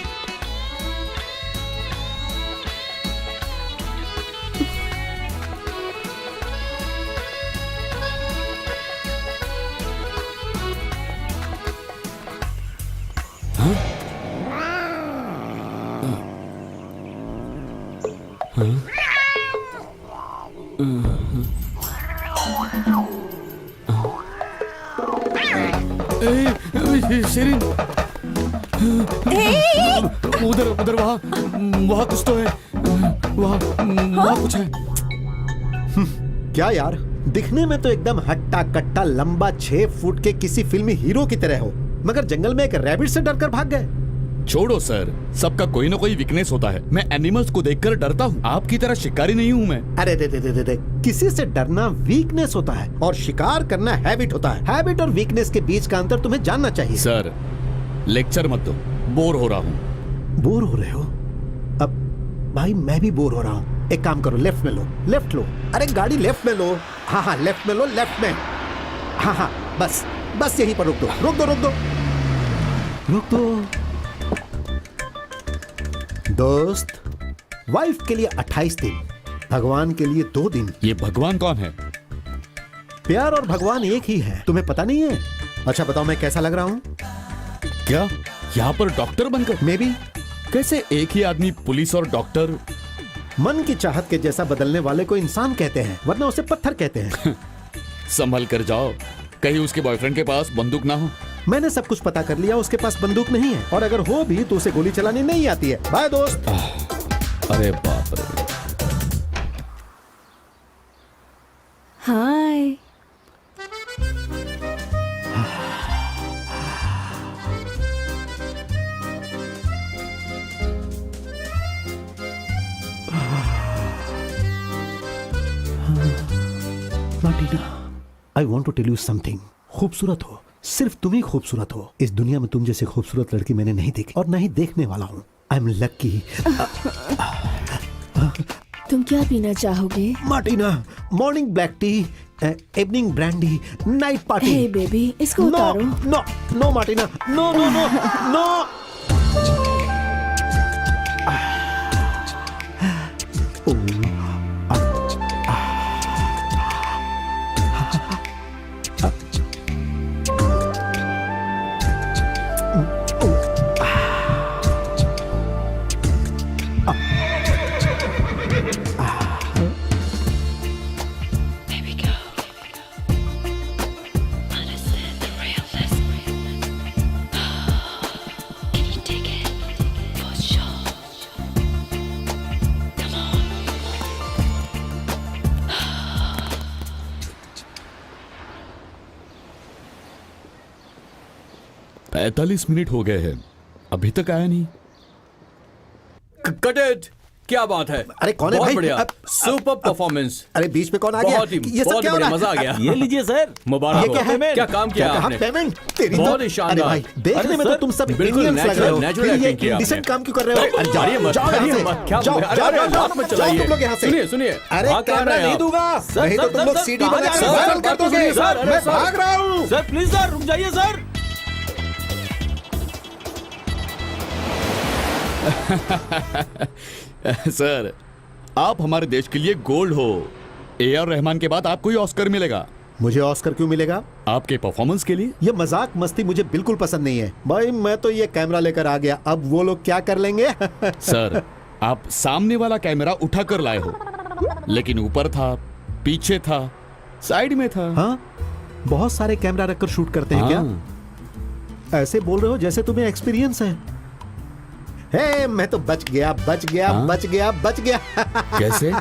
शिरीन, उधर उधर वहाँ कुछ तो है। वहाँ कुछ है। क्या यार, दिखने में तो एकदम हट्टा कट्टा लंबा 6 फुट के किसी फिल्मी हीरो की तरह हो, मगर जंगल में एक रैबिट से डरकर भाग गए। छोड़ो सर, सबका कोई ना कोई वीकनेस होता है। मैं एनिमल्स को देखकर डरता हूँ, आपकी तरह शिकारी नहीं हूँ मैं। अरे दे, किसी से डरना वीकनेस होता है और शिकार करना हैबिट होता है। हैबिट और वीकनेस के बीच का अंतर तुम्हें जानना चाहिए। सर लेक्चर मत दो, बोर हो रहा हूँ। बोर हो रहे हो? अब भाई मैं भी बोर हो रहा हूँ। एक काम करो, लेफ्ट में लो, लेफ्ट लो। अरे गाड़ी लेफ्ट में लो। हाँ लेफ्ट में लो, लेफ्ट में। हाँ बस यहीं पर रोक दो। दोस्त, वाइफ के लिए 28 दिन, भगवान के लिए 2 दिन। ये भगवान कौन है? प्यार और भगवान एक ही है, तुम्हें पता नहीं है? अच्छा बताओ मैं कैसा लग रहा हूँ? क्या यहाँ पर डॉक्टर बनकर? May be. कैसे एक ही आदमी पुलिस और डॉक्टर? मन की चाहत के जैसा बदलने वाले को इंसान कहते हैं, वरना उसे पत्थर कहते हैं। संभल कर जाओ, कहीं उसके बॉयफ्रेंड के पास बंदूक ना हो। मैंने सब कुछ पता कर लिया, उसके पास बंदूक नहीं है, और अगर हो भी तो उसे गोली चलानी नहीं आती है। बाय दोस्त। अरे बाप रे। Hi. Martina, I want to tell you something. खूबसूरत हो, सिर्फ तुम ही खूबसूरत हो। इस दुनिया में तुम जैसे खूबसूरत लड़की मैंने नहीं देखी और ना ही देखने वाला हूँ। I am lucky. तुम क्या पीना चाहोगे? Martina, morning black tea, evening brandy, night party. Hey baby, इसको उतारो। No Martina, no. है। 45 मिनट हो गए हैं, अभी तक आया नहीं। Cut it! क्या बात है? अरे कौन है बहुत भाई? बढ़िया, अब- सुपर परफॉर्मेंस। अरे बीच में कौन आ गया? बहुत ही ये सब क्या हो रहा है? मजा आ गया। ये लीजिए सर। मुबारक ये हो। क्या है? क्या काम किया कहा आपने? पेमेंट? तेरी बहुत तो- ही शानदार। अरे भाई, देखने अरे में तो सर, तुम सब बिल्कुल Indians लग रहे हो। नेचुरल फिर ये एक्टिंग किया indecent आपने। काम क्यों कर रहे हो? अरे जाइए मत, जाओ यहाँ जाइए से। मत, क्या जाओ, बोल रहे हैं? जाओ, अरे, जाओ, हाथ मत जाओ चलाइए। तुम लोग यहाँ से। सुनिए, अरे भाग कहाँ कैमरा रहे हैं नहीं आप? दूंगा, सर, नहीं तो सर, तुम लोग सर, सीडी कहाँ बना के जा रहे हो? वायरल कर दोगे। सर, अरे मैं सर। भाग रहा हूँ। सर प्लीज सर, रुक जाइए सर। सर, आप हमारे देश के लिए गोल्ड हो। AR रहमान के बाद आपको ही ऑस्कर मिलेगा। मुझे ऑस्कर क्यों मिलेगा? आपके परफॉर्मेंस के लिए। ये मजाक मस्ती मुझे बिल्कुल पसंद नहीं है भाई। मैं तो ये कैमरा लेकर आ गया, अब वो लोग क्या कर लेंगे? सर, आप सामने वाला कैमरा उठा कर लाए हो, लेकिन ऊपर था, पीछे था, साइड में था। हाँ, बहुत सारे कैमरा रखकर शूट करते हैं क्या? हाँ। ऐसे बोल रहे हो जैसे तुम्हें एक्सपीरियंस है। हे, मैं तो बच गया। कैसे?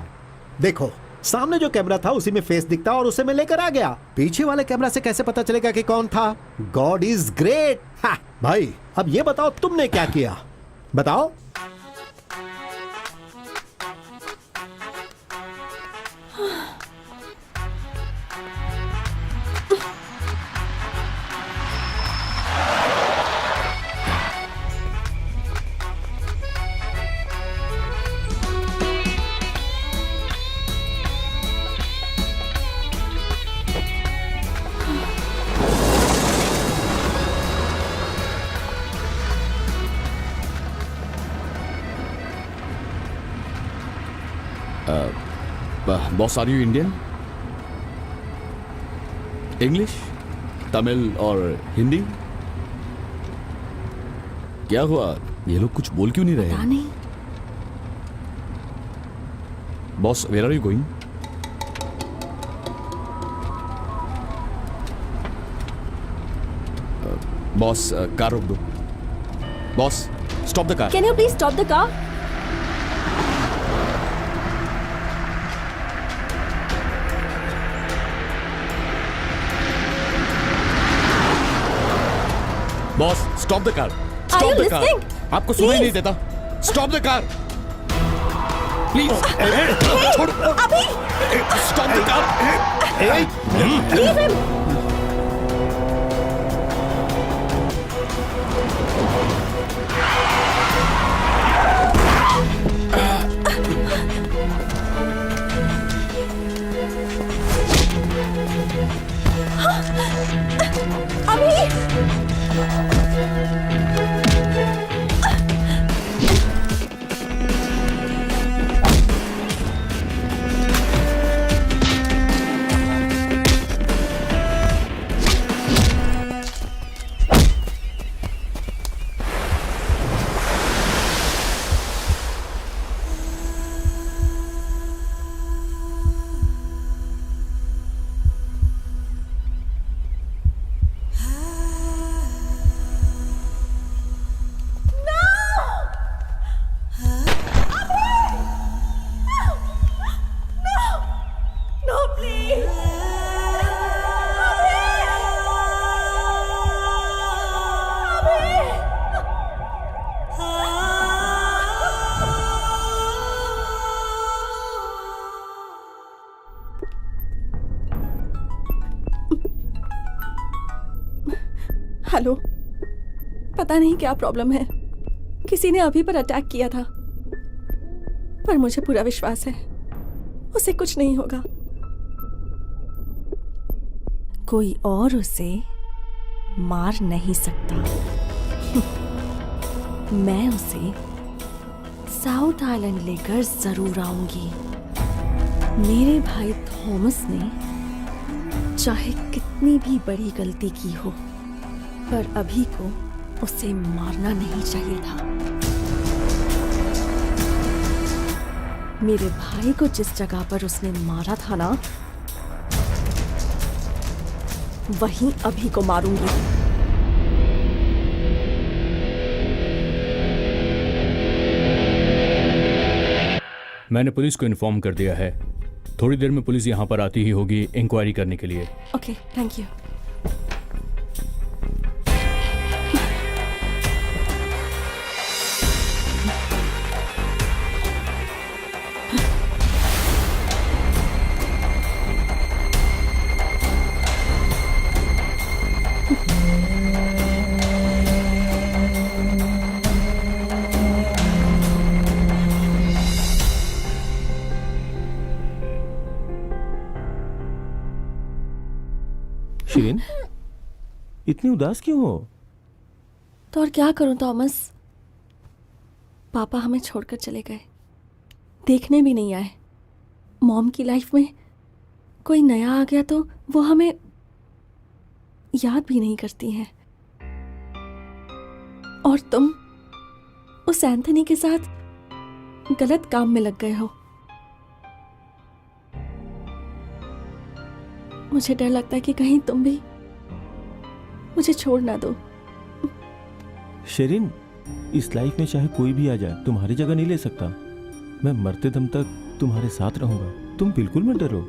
देखो, सामने जो कैमरा था उसी में फेस दिखता और उसे मैं लेकर आ गया। पीछे वाले कैमरा से कैसे पता चलेगा कि कौन था? God is great. भाई, अब ये बताओ तुमने क्या किया? बताओ। Boss, are you Indian? English, Tamil और हिंदी? क्या हुआ? ये लोग कुछ बोल क्यों नहीं रहे? पता नहीं। Boss, where are you going? Boss, car रोक दो। Boss, stop the car. Can you please stop the car? Boss stop the car, Are stop you the car. listening? आपको सुनाई Please. नहीं देता? Stop the car please. छोड़, अभी stop the car. leave him. No, please. Hello, पता नहीं क्या प्रॉब्लम है। किसी ने अभी पर अटैक किया था, पर मुझे पूरा विश्वास है उसे कुछ नहीं होगा। कोई और उसे मार नहीं सकता। मैं उसे साउथ आइलैंड लेकर जरूर आऊंगी। मेरे भाई थॉमस ने चाहे कितनी भी बड़ी गलती की हो, पर अभी को उसे मारना नहीं चाहिए था। मेरे भाई को जिस जगह पर उसने मारा था ना, वहीं अभी को मारूंगी। मैंने पुलिस को इन्फॉर्म कर दिया है। थोड़ी देर में पुलिस यहाँ पर आती ही होगी इंक्वायरी करने के लिए। Okay, thank you. शिरीन, इतनी उदास क्यों हो? तो और क्या करूं थॉमस, पापा हमें छोड़कर चले गए, देखने भी नहीं आए। मॉम की लाइफ में कोई नया आ गया तो वो हमें याद भी नहीं करती हैं। और तुम उस एंथनी के साथ गलत काम में लग गए हो। मुझे डर लगता है कि कहीं तुम भी मुझे छोड़ ना दो। शिरीन, इस लाइफ में चाहे कोई भी आ जाए, तुम्हारी जगह नहीं ले सकता। मैं मरते दम तक तुम्हारे साथ रहूंगा। तुम बिल्कुल मत डरो।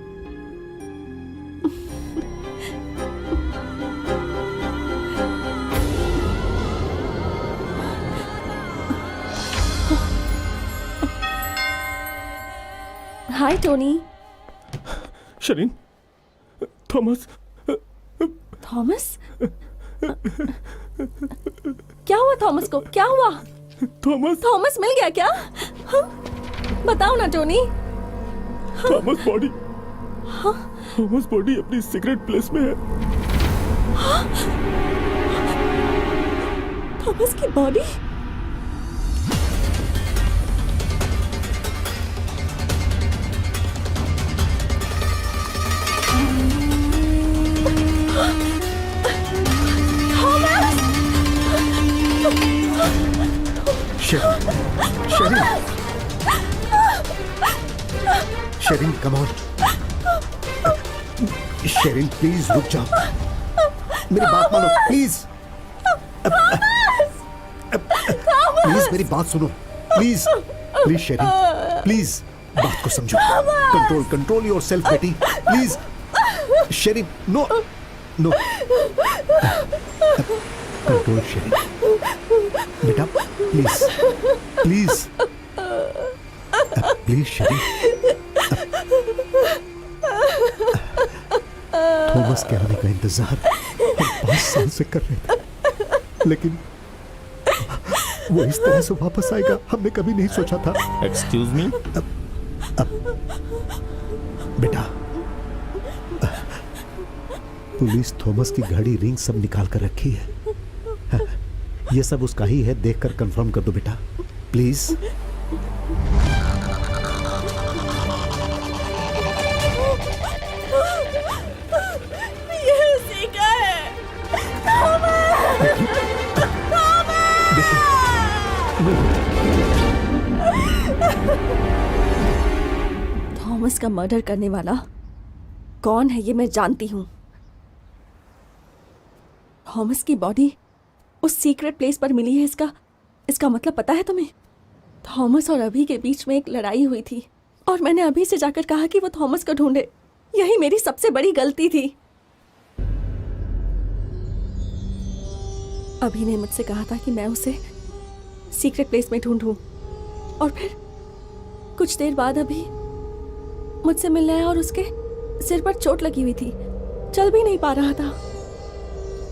हाय टोनी। शिरीन, थॉमस। थॉमस? क्या हुआ थॉमस को? क्या हुआ? थॉमस मिल गया क्या? बताओ ना टोनी। थॉमस बॉडी अपनी सीक्रेट प्लेस में है। थॉमस की body? Sherin, come on. Sherin please रुक जाओ, मेरी बात मानो प्लीज। प्लीज मेरी बात सुनो, प्लीज प्लीज शेरिन, प्लीज बात को समझो। कंट्रोल योरसेल्फ बेटी, please. Sherin, no no. Control Sherin. बेटा please please please Sherin. Thomas के आने का इंतजार हम 5 साल से कर रहे थे, लेकिन वो इस तरह से वापस आएगा हमने कभी नहीं सोचा था। Excuse me. बेटा पुलिस थॉमस की घड़ी, रिंग सब निकाल कर रखी है। ये सब उसका ही है, देखकर कंफर्म कर दो बेटा प्लीज। ये उसी का है। थॉमस का मर्डर करने वाला कौन है ये मैं जानती हूँ। थॉमस की बॉडी उस सीक्रेट प्लेस पर मिली है, इसका मतलब पता है तुम्हें? थॉमस और अभी के बीच में एक लड़ाई हुई थी और मैंने अभी से जाकर कहा कि वो थॉमस को ढूंढे। यही मेरी सबसे बड़ी गलती थी। अभी ने मुझसे कहा था कि मैं उसे सीक्रेट प्लेस में ढूंढूं और फिर कुछ देर बाद अभी मुझसे मिलने आया और उसके सिर पर चोट लगी हुई थी, चल भी नहीं पा रहा था।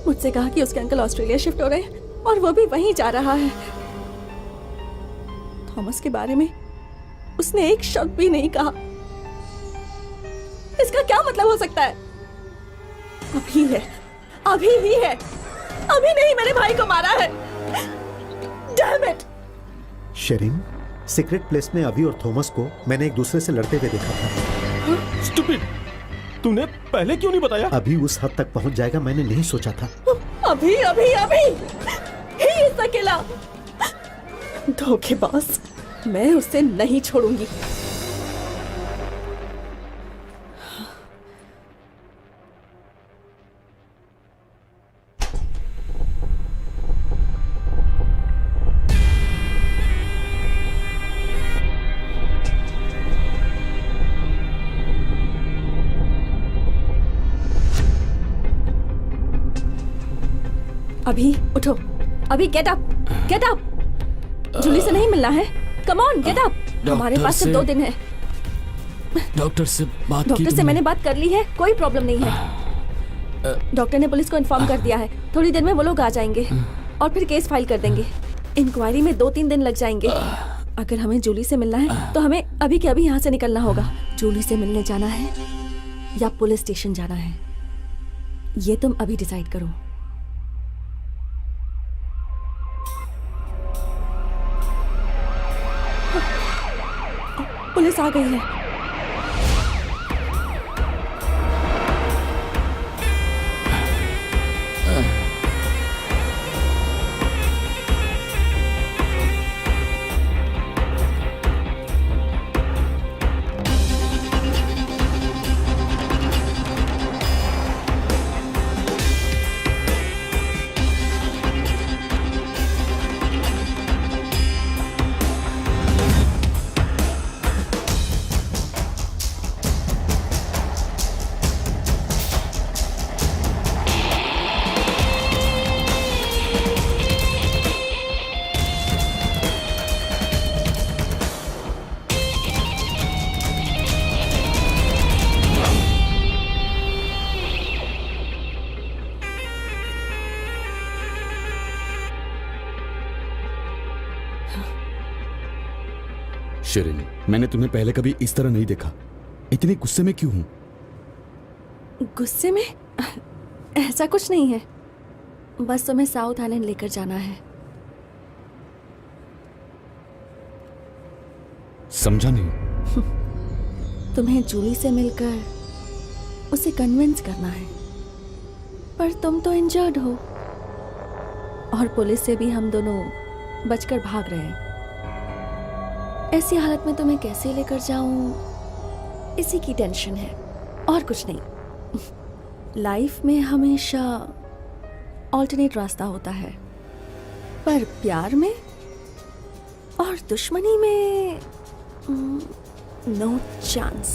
मुझसे कहा कि उसके अंकल ऑस्ट्रेलिया शिफ्ट हो रहे हैं और वो भी वहीं जा रहा है। थॉमस के बारे में उसने एक शब्द भी नहीं कहा। इसका क्या मतलब हो सकता है? अभी है, अभी ही है, अभी नहीं मेरे भाई को मारा है। Damn it! Sherin, secret place में अभी और थॉमस को मैंने एक दूसरे से लड़ते हुए देखा था। स्टूपिड, तूने पहले क्यों नहीं बताया? अभी उस हद तक पहुंच जाएगा मैंने नहीं सोचा था। अभी अभी अभी ही इस अकेला धोखेबाज, मैं उसे नहीं छोड़ूंगी। अभी उठो, अभी get up, get up. Julie से नहीं मिलना है, कम ऑन गेट अप। हमारे पास सिर्फ 2 दिन है। डॉक्टर से बात की डॉक्टर से मैंने बात कर ली है, कोई प्रॉब्लम नहीं है। डॉक्टर ने पुलिस को इन्फॉर्म कर दिया है, थोड़ी देर में वो लोग आ जाएंगे और फिर केस फाइल कर देंगे। इंक्वायरी में 2-3 दिन लग जाएंगे। अगर हमें जूली से मिलना है तो हमें अभी के अभी यहाँ से निकलना होगा। जूली से मिलने जाना है या पुलिस स्टेशन जाना है, ये तुम अभी डिसाइड करो। पुलिस आ गई है। शिरीन, मैंने तुम्हें पहले कभी इस तरह नहीं देखा। इतने गुस्से में क्यों हूं? गुस्से में? ऐसा कुछ नहीं है, बस तुम्हें साउथ आइलैंड लेकर जाना है। समझा नहीं। तुम्हें जूली से मिलकर उसे कन्विंस करना है, पर तुम तो इंजर्ड हो और पुलिस से भी हम दोनों बचकर भाग रहे हैं। ऐसी हालत में तुम्हें कैसे लेकर जाऊं, इसी की टेंशन है और कुछ नहीं। लाइफ में हमेशा ऑल्टरनेट रास्ता होता है, पर प्यार में और दुश्मनी में no chance.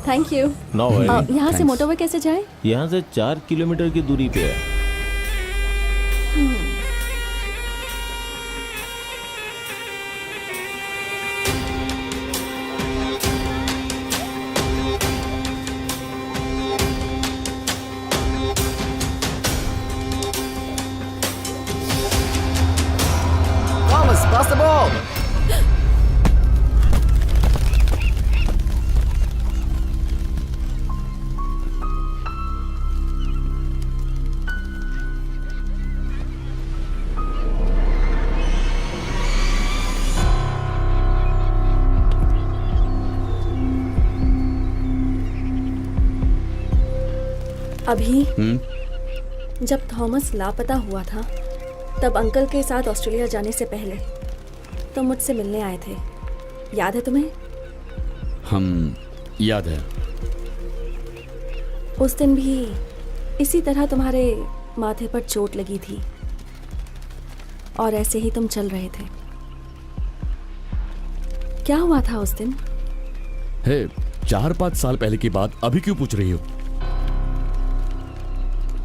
Thank you. No worry. यहाँ से Thanks. मोटरवे कैसे जाए? यहाँ से 4 किलोमीटर की दूरी पे है। Thomas, pass the ball. अभी जब थॉमस लापता हुआ था तब अंकल के साथ ऑस्ट्रेलिया जाने से पहले तो मुझसे मिलने आए थे, याद है तुम्हें? हम याद है। उस दिन भी इसी तरह तुम्हारे माथे पर चोट लगी थी और ऐसे ही तुम चल रहे थे। क्या हुआ था उस दिन? हे, 4-5 साल पहले की बात अभी क्यों पूछ रही हो?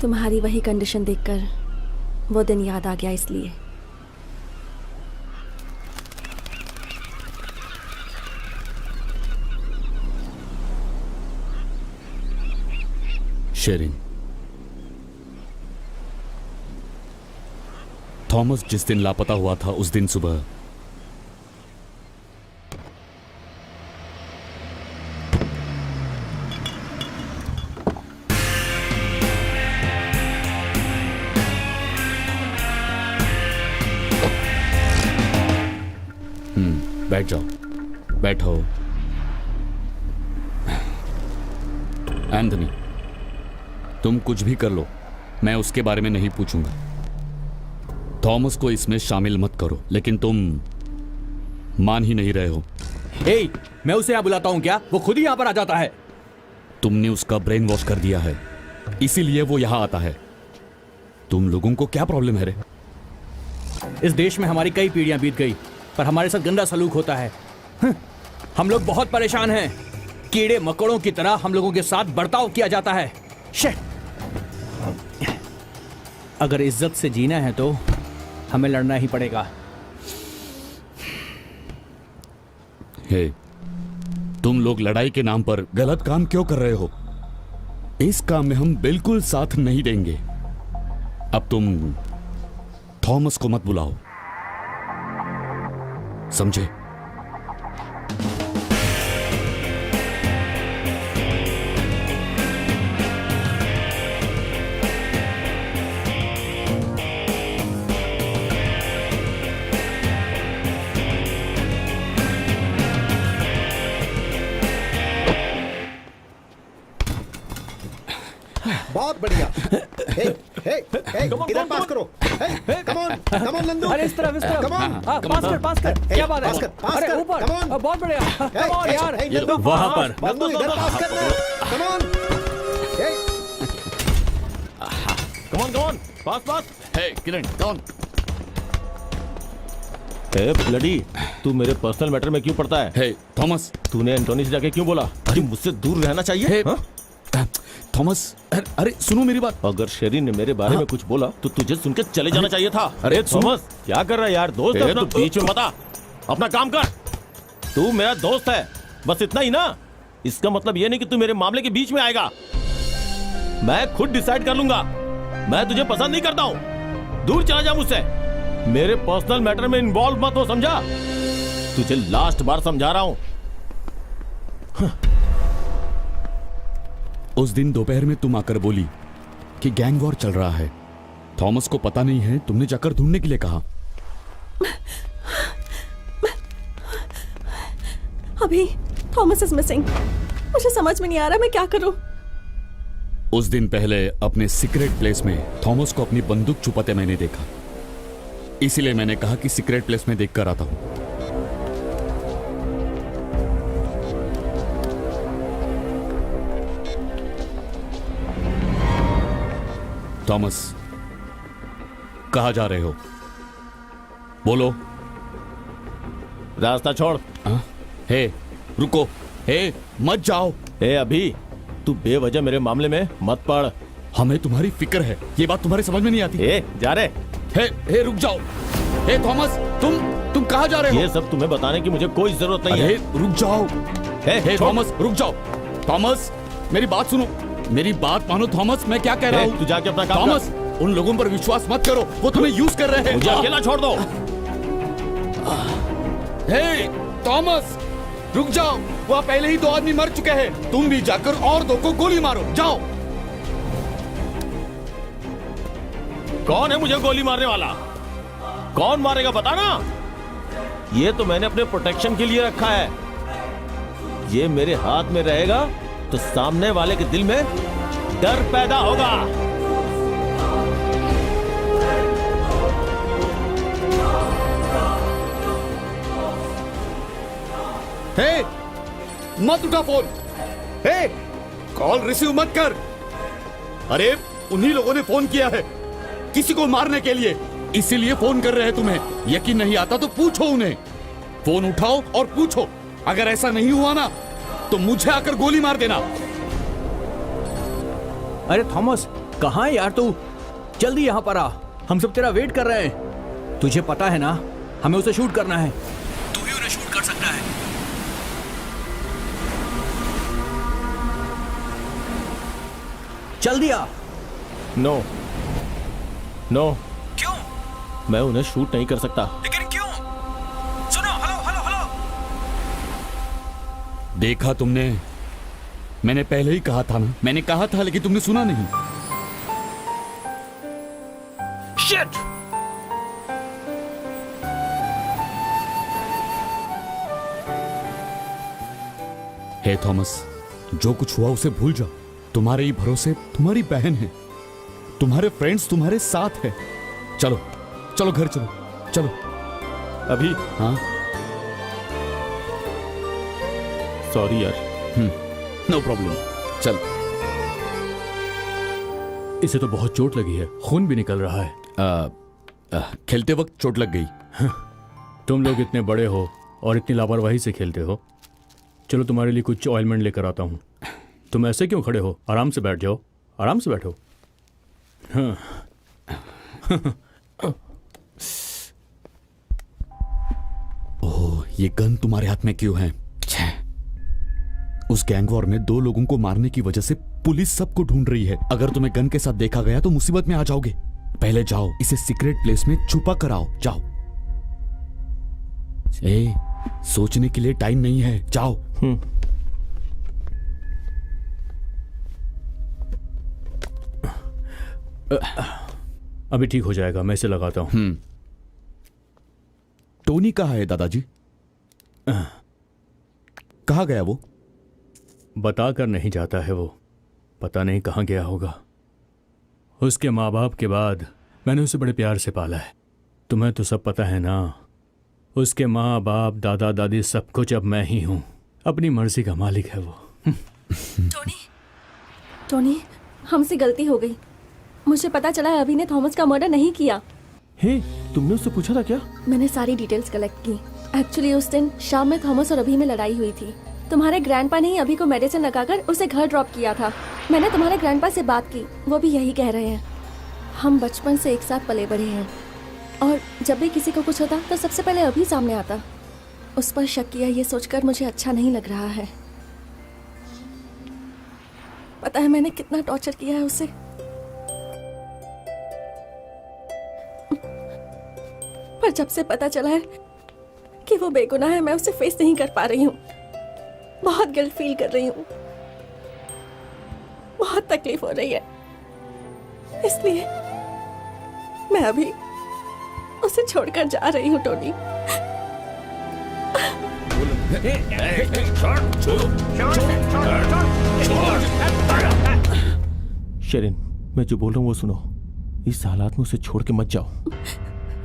तुम्हारी वही कंडीशन देखकर वो दिन याद आ गया, इसलिए। शेरिन, थॉमस जिस दिन लापता हुआ था उस दिन सुबह बैठ जाओ, बैठो। एंथनी, तुम कुछ भी कर लो, मैं उसके बारे में नहीं पूछूंगा। थॉमस को इसमें शामिल मत करो, लेकिन तुम मान ही नहीं रहे हो। ए, मैं उसे यहाँ बुलाता हूँ क्या? वो खुद ही यहाँ पर आ जाता है। तुमने उसका ब्रेन वॉश कर दिया है, इसीलिए वो यहाँ आता है। तुम लोगों को क्या प्रॉब्लम है रे? इस देश में हमारी कई पीढ़ियां बीत गई, पर हमारे साथ गंदा सलूक होता है। हम लोग बहुत परेशान हैं। कीड़े मकोड़ों की तरह हम लोगों के साथ बर्ताव किया जाता है। शिट! अगर इज्जत से जीना है तो हमें लड़ना ही पड़ेगा। हे, तुम लोग लड़ाई के नाम पर गलत काम क्यों कर रहे हो? इस काम में हम बिल्कुल साथ नहीं देंगे। अब तुम थॉमस को मत बुलाओ, समझे? बहुत बढ़िया। हे, हे, हे, इधर पास करो। हे, कम ऑन नंदू। अरे इस तरफ Come on. पास कर। Hey, क्या बात है? पास कर, पास अरे कर, ऊपर, come on. बहुत बढ़िया। Come on, यार। नंदू, वहाँ पर। नंदू इधर पास करना। Come on. Hey, come on पास। हे किरण, कौन? ए ब्लडी, तू मेरे पर्सनल मैटर में क्यों पड़ता है? हे थॉमस। तूने एंटोनी से जाके क्यों बोला कि मुझसे दूर रहना चाहिए? हे हाँ? थॉमस, अरे सुनो मेरी बात। अगर शेरिन ने मेरे बारे में कुछ बोला तो तुझे सुन के चले जाना चाहिए था। अरे थॉमस, क्या कर रहा है यार? दोस्त है अपना, तो बीच में मत आ। अपना काम कर। तू मेरा दोस्त है, बस इतना ही ना। इसका मतलब ये नहीं कि तू मेरे मामले के बीच में आएगा। मैं खुद डिसाइड कर लूंगा। मैं तुझे पसंद नहीं करता हूं। दूर चला जा मुझसे। मेरे पर्सनल मैटर में इन्वॉल्व मत हो, समझा? तुझे लास्ट बार समझा रहा हूं। उस दिन दोपहर में तुम आकर बोली कि गैंग वॉर चल रहा है। थॉमस को पता नहीं है, तुमने जाकर ढूंढने के लिए कहा। अभी थॉमस इज मिसिंग। मुझे समझ में नहीं आ रहा मैं क्या करूं। उस दिन पहले अपने सीक्रेट प्लेस में थॉमस को अपनी बंदूक छुपाते मैंने देखा, इसीलिए मैंने कहा कि सीक्रेट प्लेस में देखकर आता हूं। थॉमस, कहां जा रहे हो? बोलो। रास्ता छोड़। हे रुको, हे मत जाओ। ए अभी तू बेवजह मेरे मामले में मत पड़। हमें तुम्हारी फिक्र है, ये बात तुम्हारी समझ में नहीं आती। ए जा रे। हे रुक जाओ। हे थॉमस, तुम कहाँ जा रहे हो? ये सब तुम्हें बताने की मुझे कोई जरूरत नहीं अरे है। रुक जाओ। हे छोड़। थॉमस रुक जाओ। थॉमस मेरी बात सुनो, मेरी बात मानो थॉमस, मैं क्या कह रहा हूँ। तू जाके अपना काम थॉमस, उन लोगों पर विश्वास मत करो, वो तुम्हें यूज कर रहे हैं। मुझे अकेला छोड़ दो। हे थॉमस रुक जाओ, वहाँ पहले ही 2 आदमी मर चुके हैं, तुम भी जाकर और 2 को गोली मारो, जाओ। कौन है मुझे गोली मारने वाला? कौन मारेगा बता ना। ये तो मैंने अपने प्रोटेक्शन के लिए रखा है। ये मेरे हाथ में रहेगा तो सामने वाले के दिल में डर पैदा होगा। हे मत उठा फोन। हे कॉल रिसीव मत कर। अरे उन्हीं लोगों ने फोन किया है किसी को मारने के लिए, इसीलिए फोन कर रहे हैं तुम्हें। यकीन नहीं आता तो पूछो उन्हें। फोन उठाओ और पूछो। अगर ऐसा नहीं हुआ ना तो मुझे आकर गोली मार देना। अरे थॉमस, कहाँ है यार तू? जल्दी यहाँ पर आ, हम सब तेरा वेट कर रहे हैं। तुझे पता है ना, हमें उसे शूट करना है। तू भी उन्हें शूट कर सकता है। जल्दी आ। नो नो, क्यों? मैं उन्हें शूट नहीं कर सकता। लेकिन क्यों? सुनो, हेलो हेलो हेलो। देखा तुमने, मैंने पहले ही कहा था ना, मैंने कहा था लेकिन तुमने सुना नहीं। शिट! हे थॉमस, जो कुछ हुआ उसे भूल जाओ। तुम्हारे ही भरोसे तुम्हारी बहन है, तुम्हारे फ्रेंड्स तुम्हारे साथ है। चलो चलो घर चलो, चलो। अभी हाँ सॉरी यार। नो प्रॉब्लम, चल। इसे तो बहुत चोट लगी है, खून भी निकल रहा है। खेलते वक्त चोट लग गई। तुम लोग इतने बड़े हो और इतनी लापरवाही से खेलते हो। चलो तुम्हारे लिए कुछ ऑइलमेंट लेकर आता हूँ। तुम ऐसे क्यों खड़े हो? आराम से बैठ जाओ, आराम से बैठो। हाँ। ओह, ये गन तुम्हारे हाथ में क्यों है? उस गैंग वॉर में 2 लोगों को मारने की वजह से पुलिस सबको ढूंढ रही है। अगर तुम्हें गन के साथ देखा गया तो मुसीबत में आ जाओगे। पहले जाओ, इसे सीक्रेट प्लेस में छुपा कर आओ, जाओ। ए, सोचने के लिए टाइम नहीं है, जाओ। अभी ठीक हो जाएगा, मैं इसे लगाता हूँ। टोनी कहाँ है दादाजी? कहाँ गया वो? बताकर नहीं जाता है वो, पता नहीं कहाँ गया होगा। उसके माँ बाप के बाद मैंने उसे बड़े प्यार से पाला है। तुम्हें तो सब पता है ना, उसके माँ बाप दादा दादी सब कुछ अब मैं ही हूँ। अपनी मर्जी का मालिक है वो। टोनी, हमसे गलती हो गई। मुझे पता चला है अभी ने थॉमस का मर्डर नहीं किया। हे, तुमने उससे पूछा था क्या? मैंने सारी डिटेल्स कलेक्ट की। एक्चुअली उस दिन शाम में थॉमस और अभी में लड़ाई हुई थी। तुम्हारे ग्रैंडपा ने ही अभी को मेडिसिन लगाकर उसे घर ड्रॉप किया था। मैंने तुम्हारे ग्रैंडपा से बात की, वो भी यही कह रहे हैं। हम बचपन से एक साथ पले बढ़े हैं और जब भी किसी को कुछ होता तो सबसे पहले अभी सामने आता। उस पर शक किया ये सोचकर मुझे अच्छा नहीं लग रहा है। पता है मैंने कितना टॉर्चर किया है उसे। पर जब से पता चला है कि वो बेगुनाह है, मैं उसे फेस नहीं कर पा रही हूँ। बहुत गिल्ट फील कर रही हूँ, बहुत तकलीफ हो रही है। इसलिए मैं अभी उसे छोड़कर जा रही हूँ। टोनी, शेरिन, मैं जो बोल रहा हूँ वो सुनो। इस हालात में उसे छोड़ के मत जाओ।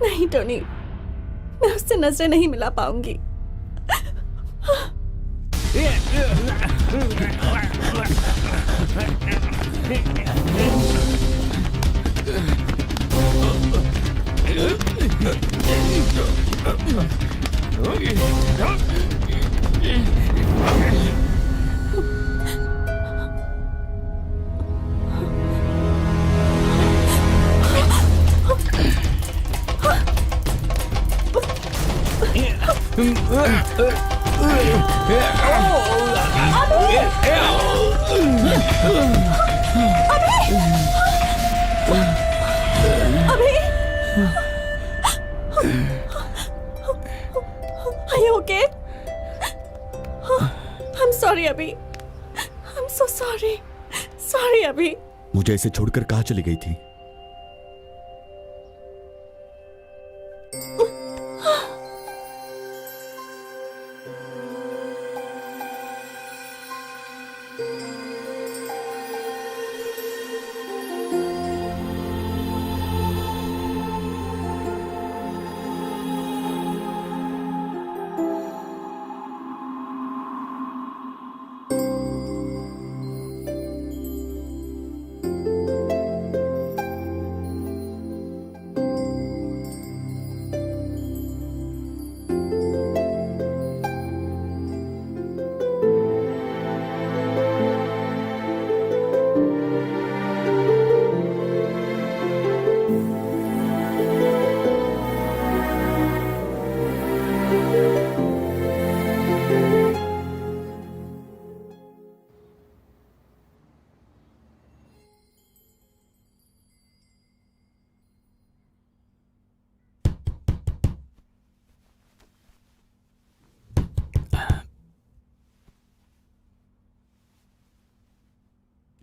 नहीं टोनी, मैं उससे नजरें नहीं मिला पाऊंगी। अभी Are you okay? I'm sorry अभी. I'm so sorry. Sorry अभी. मुझे इसे छोड़कर कहाँ चली गई थी?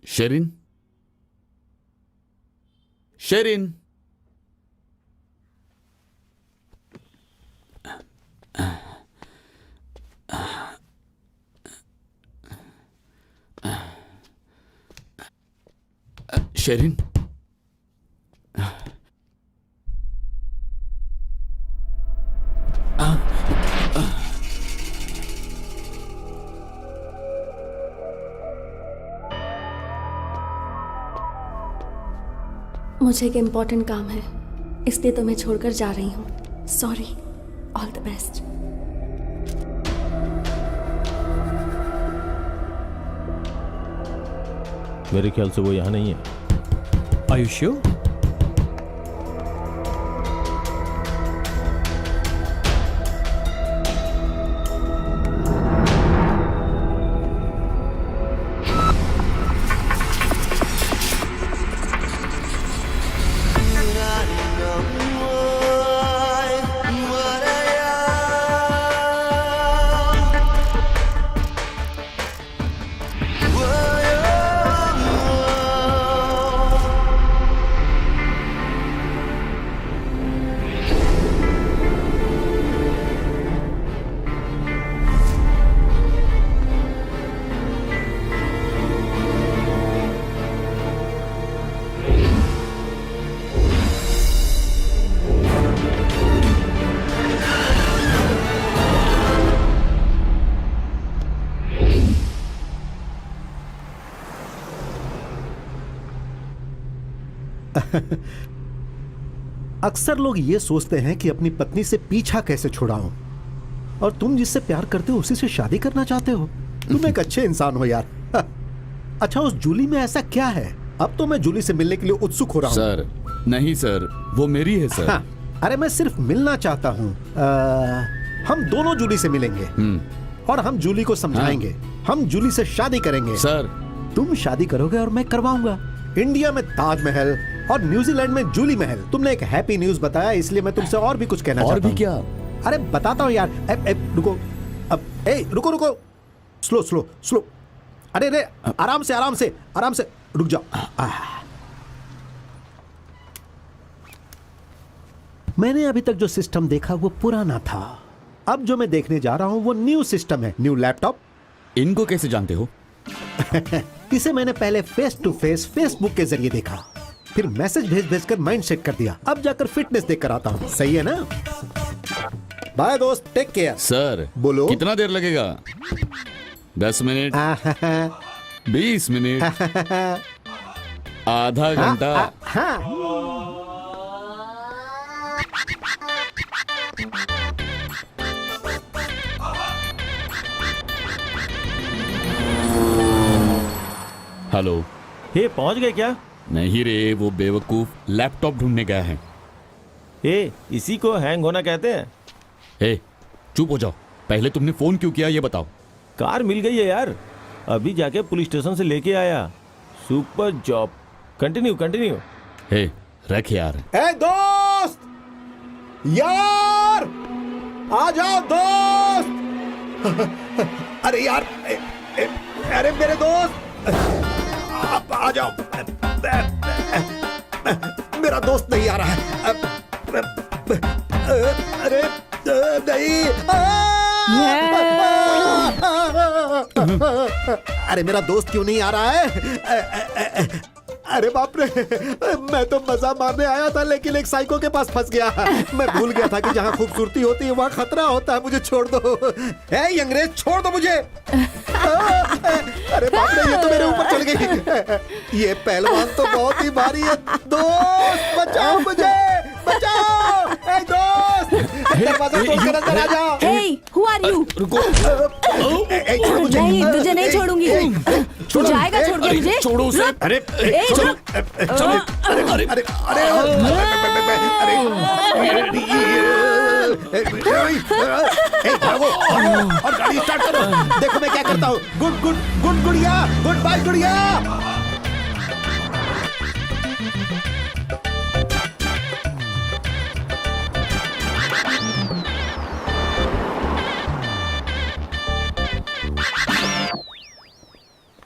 शेरिन, शेरिन, शेरिन, मुझे एक इम्पोर्टेंट काम है, इसलिए तुम्हें छोड़कर जा रही हूँ. सॉरी. All the best. मेरे ख्याल से वो यहाँ नहीं है. Are you sure? अक्सर लोग ये सोचते हैं कि अपनी पत्नी से पीछा कैसे छुड़ाऊं, और तुम जिससे प्यार करते हो उसी से शादी करना चाहते हो. तुम एक अच्छे इंसान हो यार. अच्छा, उस जूली में ऐसा क्या है? अब तो मैं जूली से मिलने के लिए उत्सुक हो रहा हूँ. सर, नहीं सर, वो मेरी है सर. अरे मैं सिर्फ मिलना चाहता हूँ. हम दोनों जूली से मिलेंगे और हम जूली को समझाएंगे. हम जूली से शादी करेंगे. सर, तुम शादी करोगे और मैं करवाऊंगा. इंडिया में ताजमहल और न्यूजीलैंड में जूली महल. तुमने एक हैप्पी न्यूज बताया, इसलिए मैं तुमसे और भी कुछ कहना चाहता हूँ. और भी क्या? अरे बताता हूँ यार. रुको. रुको रुको. Slow slow slow. अरे रे, आराम से आराम से आराम से. रुक जाओ. मैंने अभी तक जो सिस्टम देखा वो पुराना था. अब जो मैं देखने जा रहा हूँ वो न्यू सिस्टम है. New laptop. इनको कैसे जानते हो? इसे मैंने पहले फेस टू फेस फेसबुक के जरिए देखा, फिर मैसेज भेज भेज कर माइंड सेट कर दिया. अब जाकर फिटनेस देख कर आता हूँ. सही है ना? बाय दोस्त, टेक केयर. सर, बोलो. कितना देर लगेगा? 10 मिनट, 20 मिनट, आधा घंटा? हेलो. हे, पहुंच गए क्या? नहीं रे, वो बेवकूफ लैपटॉप ढूंढने गया है. ए, इसी को हैंग होना कहते हैं. ए, चुप हो जाओ। पहले तुमने फोन क्यों किया ये बताओ। कार मिल गई है यार, अभी जाके पुलिस स्टेशन से लेके आया। Super job. Continue continue. Hey रख यार। ए दोस्त, यार आ जाओ दोस्त। अरे यार, अरे मेरे दोस्त, आप आ जाओ। मेरा दोस्त नहीं आ रहा है। अरे नहीं। अरे मेरा दोस्त क्यों नहीं आ रहा है? अरे बाप रे, मैं तो मजा मारने आया था लेकिन एक साइको के पास फंस गया। मैं भूल गया था कि जहाँ खूबसूरती होती है वहाँ खतरा होता है। मुझे छोड़ दो। ए अंग्रेज, छोड़ दो मुझे। अरे बाप रे, ये तो मेरे ऊपर चढ़ गई। ये पहलवान तो बहुत ही भारी है। दोस्त बचाओ मुझे, बचाओ। ए दोस्त, दरवाजा खोलकर अंदर आ जाओ। Hey, who are you? रुको। छोड़ मुझे। नहीं, तुझे नहीं छोड़ूंगी। तू जाएगा छोड़ के मुझे? छोड़ो उसे। अरे ए, चलो चलो। अरे अरे अरे भागो और गाड़ी स्टार्ट करो। देखो मैं क्या करता हूँ। गुड गुड गुड गुड़िया, गुड बाय गुड़िया।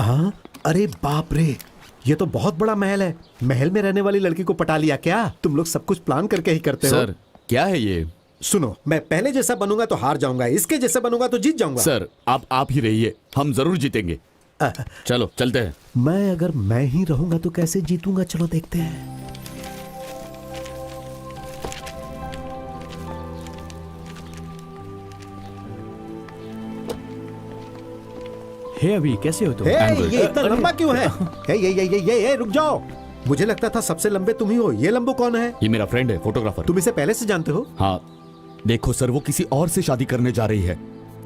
हाँ, अरे बाप रे, ये तो बहुत बड़ा महल है। महल में रहने वाली लड़की को पटा लिया क्या? तुम लोग सब कुछ प्लान करके ही करते हो। सर क्या है ये? सुनो, मैं पहले जैसा बनूंगा तो हार जाऊंगा, इसके जैसा बनूंगा तो जीत जाऊंगा। सर आप ही रहिए, हम जरूर जीतेंगे। चलो चलते हैं। मैं अगर मैं ही रहूंगा तो कैसे जीतूंगा? चलो देखते हैं। हे अभी कैसे हो तुम? हे, Android। ये इतना लंबा क्यों है? हे, ये रुक जाओ। मुझे लगता था सबसे लंबे तुम ही हो। ये लंबो कौन है? ये मेरा फ्रेंड है, फोटोग्राफर। तुम इसे पहले से जानते हो? हाँ देखो सर, वो किसी और से शादी करने जा रही है।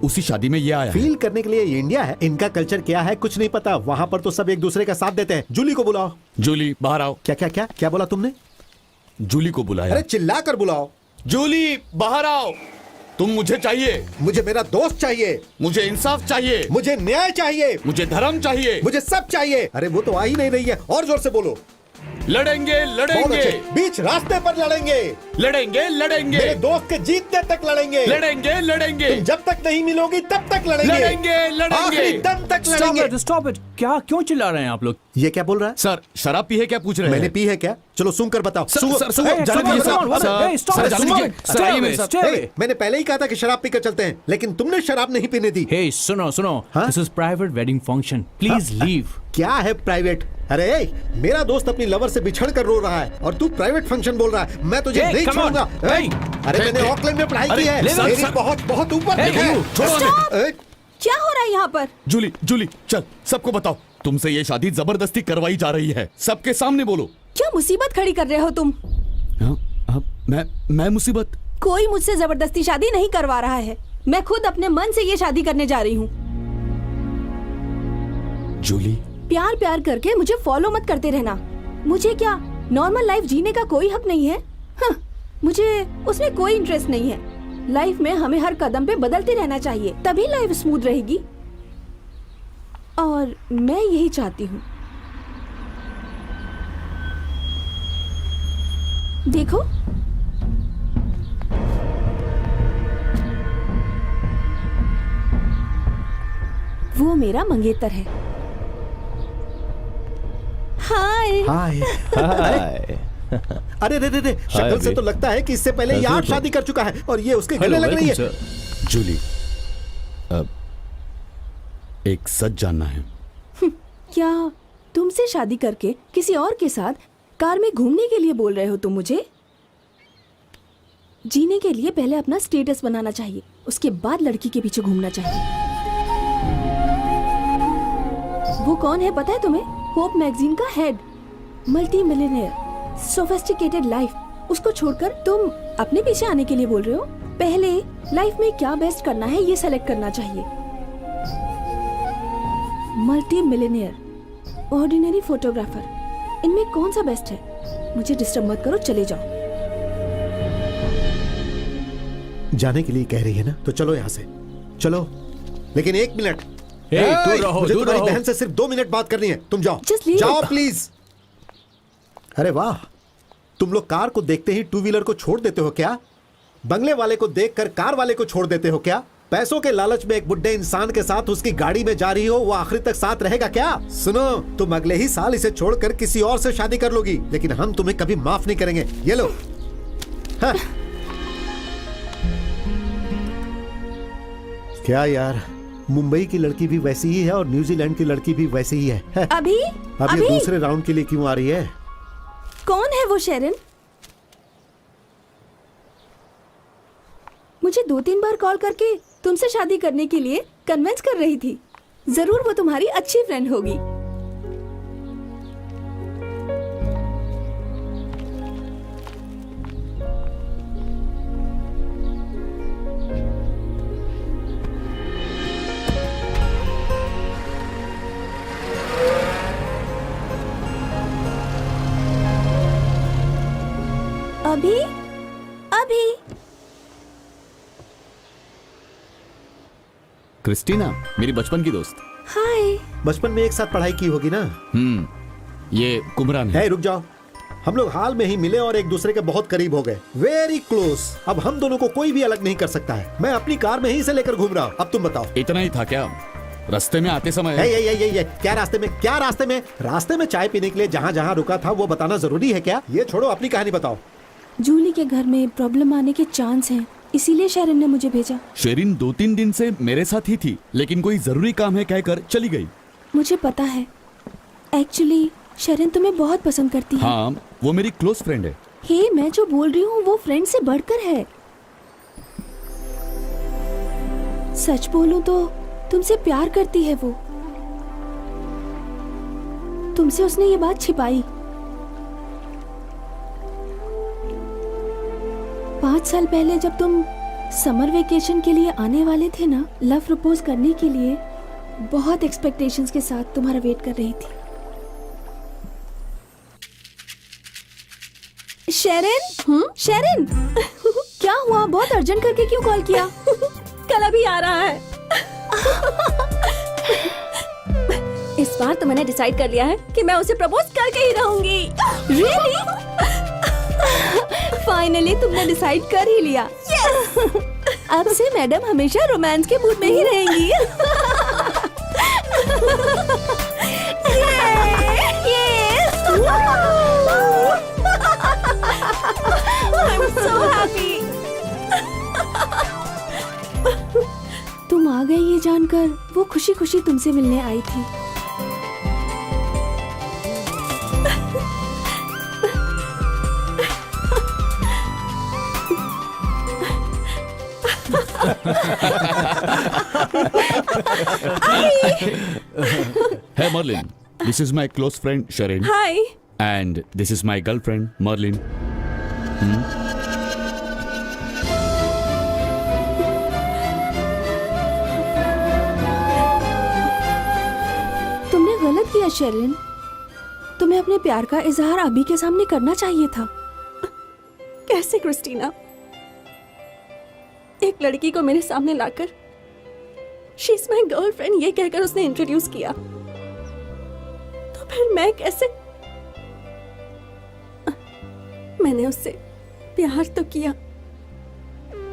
उसी शादी में ये आया है। फील करने के लिए ये इंडिया है। इनका कल्चर क्या है कुछ नहीं पता। वहाँ पर तो सब एक दूसरे का साथ देते हैं। जूली को बुलाओ। जूली बाहर आओ। क्या क्या क्या क्या बोला तुमने? जूली को बुलाया। अरे चिल्ला कर बुलाओ। जूली बाहर आओ। तुम मुझे चाहिए। मुझे मेरा दोस्त चाहिए। मुझे इंसाफ चाहिए। मुझे न्याय चाहिए। मुझे धर्म चाहिए। मुझे सब चाहिए। अरे वो तो आ ही नहीं रही है। और जोर से बोलो। लड़ेंगे बहुत लड़ेंगे अच्छे। बीच रास्ते पर लड़ेंगे। लड़ेंगे लड़ेंगे मेरे दोस्त के जीतने तक लड़ेंगे। लड़ेंगे लड़ेंगे तुम जब तक नहीं मिलोगी तब तक लड़ेंगे। लड़ेंगे लड़ेंगे आखिरी दम तक लड़ेंगे। Stop it. क्या क्यों चिल्ला रहे हैं आप लोग? ये क्या बोल रहा है? सर शराब पी है क्या पूछ रहे हैं? मैंने पी है क्या? चलो सूंघ कर बताओ। सूंघो, सर सूंघो। सर जाने दीजिए सर जाने दीजिए सर, आइए मेरे साथ। हे, मैंने पहले ही कहा था कि शराब पीकर चलते हैं, लेकिन तुमने शराब नहीं पीने दी। हे सुनो सुनो, हाँ? This is private wedding function, please leave. क्या है प्राइवेट? अरे मेरा दोस्त अपनी लवर से बिछड़ कर रो रहा है और तू प्राइवेट फंक्शन बोल रहा है। मैं तुझे Hey, नहीं come on. छोड़ूंगा। Hey. अरे मैंने ऑकलैंड में पढ़ाई की है। अरे, सर, मेरी सर। बहुत बहुत ऊपर Hey, है। you, छोड़ो हमें। क्या हो रहा है यहाँ पर? जूली जूली चल सबको बताओ, तुमसे ये शादी जबरदस्ती करवाई जा रही है। सबके सामने बोलो। क्या मुसीबत खड़ी कर रहे हो तुम? हाँ, हाँ, मैं मुसीबत? कोई मुझसे जबरदस्ती शादी नहीं करवा रहा है। मैं खुद अपने मन से ये शादी करने जा रही हूँ। जूली प्यार प्यार करके मुझे फॉलो मत करते रहना। मुझे क्या नॉर्मल लाइफ जीने का कोई हक नहीं है? हाँ, मुझे उसमें कोई इंटरेस्ट नहीं है। लाइफ में हमें हर कदम पे बदलते रहना चाहिए, तभी लाइफ स्मूथ रहेगी। और मैं यही चाहती हूँ। देखो, वो मेरा मंगेतर है। हाय। हाय। अरे रे रे रे, शक्ल से तो लगता है कि इससे पहले ये 8 शादी कर चुका है और ये उसके गले लग रही है। जूली एक सच जानना है। क्या तुमसे शादी करके किसी और के साथ कार में घूमने के लिए बोल रहे हो तुम मुझे? जीने के लिए पहले अपना स्टेटस बनाना चाहिए, उसके बाद लड़की के पीछे घूमना चाहिए। वो कौन है पता है तुम्हें? होप मैगजीन का head, multi millionaire, sophisticated life. उसको छोड़कर तुम अपने पीछे आने के लिए बोल रहे हो? पहले लाइफ में क्या बेस्ट करना है ये सेलेक्ट करना चाहिए। मल्टी मिलियनेयर, ऑर्डिनरी फोटोग्राफर, इनमें कौन सा बेस्ट है? मुझे डिस्टर्ब मत करो, चले जाओ। जाने के लिए कह रही है ना, तो चलो यहाँ से, चलो। लेकिन 1 मिनट। ए, दूर रहो, मुझे दूर तुम्हारी रहो। बहन से सिर्फ 2 मिनट बात करनी है। तुम जाओ, Just leave जाओ it. प्लीज। अरे वाह, तुम लोग कार को देखते ही 2 व्हीलर को छोड़ देते हो क्या? बंगले वाले को देखकर कार वाले को छोड़ देते हो क्या? पैसों के लालच में एक बुढ़े इंसान के साथ उसकी गाड़ी में जा रही हो, वो आखिरी तक साथ रहेगा क्या? सुनो, तुम अगले ही साल इसे छोड़कर किसी और से शादी कर लोगी, लेकिन हम तुम्हें कभी माफ नहीं करेंगे। ये लो। हाँ। क्या यार, मुंबई की लड़की भी वैसी ही है और न्यूजीलैंड की लड़की भी वैसी ही है। अभी अब ये दूसरे राउंड के लिए क्यों आ रही है? कौन है वो शेरन? मुझे 2-3 बार कॉल करके तुमसे शादी करने के लिए कन्विंस कर रही थी। जरूर वो तुम्हारी अच्छी फ्रेंड होगी। अभी अभी क्रिस्टीना, मेरी बचपन की दोस्त। हाय। बचपन में एक साथ पढ़ाई की होगी ना? ये कुमरान है। है, रुक जाओ। हम लोग हाल में ही मिले और एक दूसरे के बहुत करीब हो गए, वेरी क्लोज। अब हम दोनों को कोई भी अलग नहीं कर सकता है। मैं अपनी कार में ही इसे लेकर घूम रहा हूँ। अब तुम बताओ। इतना ही था क्या? रास्ते में आते समय ये क्या रास्ते में? क्या रास्ते में? रास्ते में चाय पीने के लिए जहाँ जहाँ रुका था वो बताना जरूरी है क्या? ये छोड़ो, अपनी कहानी बताओ। जूली के घर में प्रॉब्लम आने के चांस हैं, इसीलिए शेरन ने मुझे भेजा। शेरिन 2-3 दिन से मेरे साथ ही थी, लेकिन कोई जरूरी काम है कहकर चली गई। मुझे पता है। एक्चुअली शेरन तुम्हें बहुत पसंद करती है। हाँ, वो मेरी क्लोज फ्रेंड है। हे, मैं जो बोल रही हूँ वो फ्रेंड से बढ़कर है। सच बोलूं तो तुमसे प्यार करती है वो। तुमसे उसने ये बात छिपाई। 5 साल पहले जब तुम समर वेकेशन के लिए आने वाले थे ना, लव प्रपोज करने के लिए बहुत एक्सपेक्टेशंस के साथ तुम्हारा वेट कर रही थी। शेरन, शेरन, क्या हुआ? बहुत अर्जेंट करके क्यों कॉल किया? कल अभी आ रहा है। इस बार तो मैंने डिसाइड कर लिया है कि मैं उसे प्रपोज करके ही रहूंगी। रियली? फाइनली तुमने डिसाइड कर ही लिया। अब से मैडम हमेशा रोमांस के मूड में ही रहेंगी। I'm so happy. तुम आ गई ये जानकर वो खुशी खुशी तुमसे मिलने आई थी। Hey Merlin, this is my close friend Sharon. Hi. And this is my girlfriend Merlin. तुमने गलत किया शेरन। तुम्हें अपने प्यार का इजहार अभी के सामने करना चाहिए था। कैसे क्रिस्टीना? एक लड़की को मेरे सामने लाकर शी इज माय गर्लफ्रेंड ये कहकर उसने इंट्रोड्यूस किया, तो फिर मैं कैसे? मैंने उससे प्यार तो किया,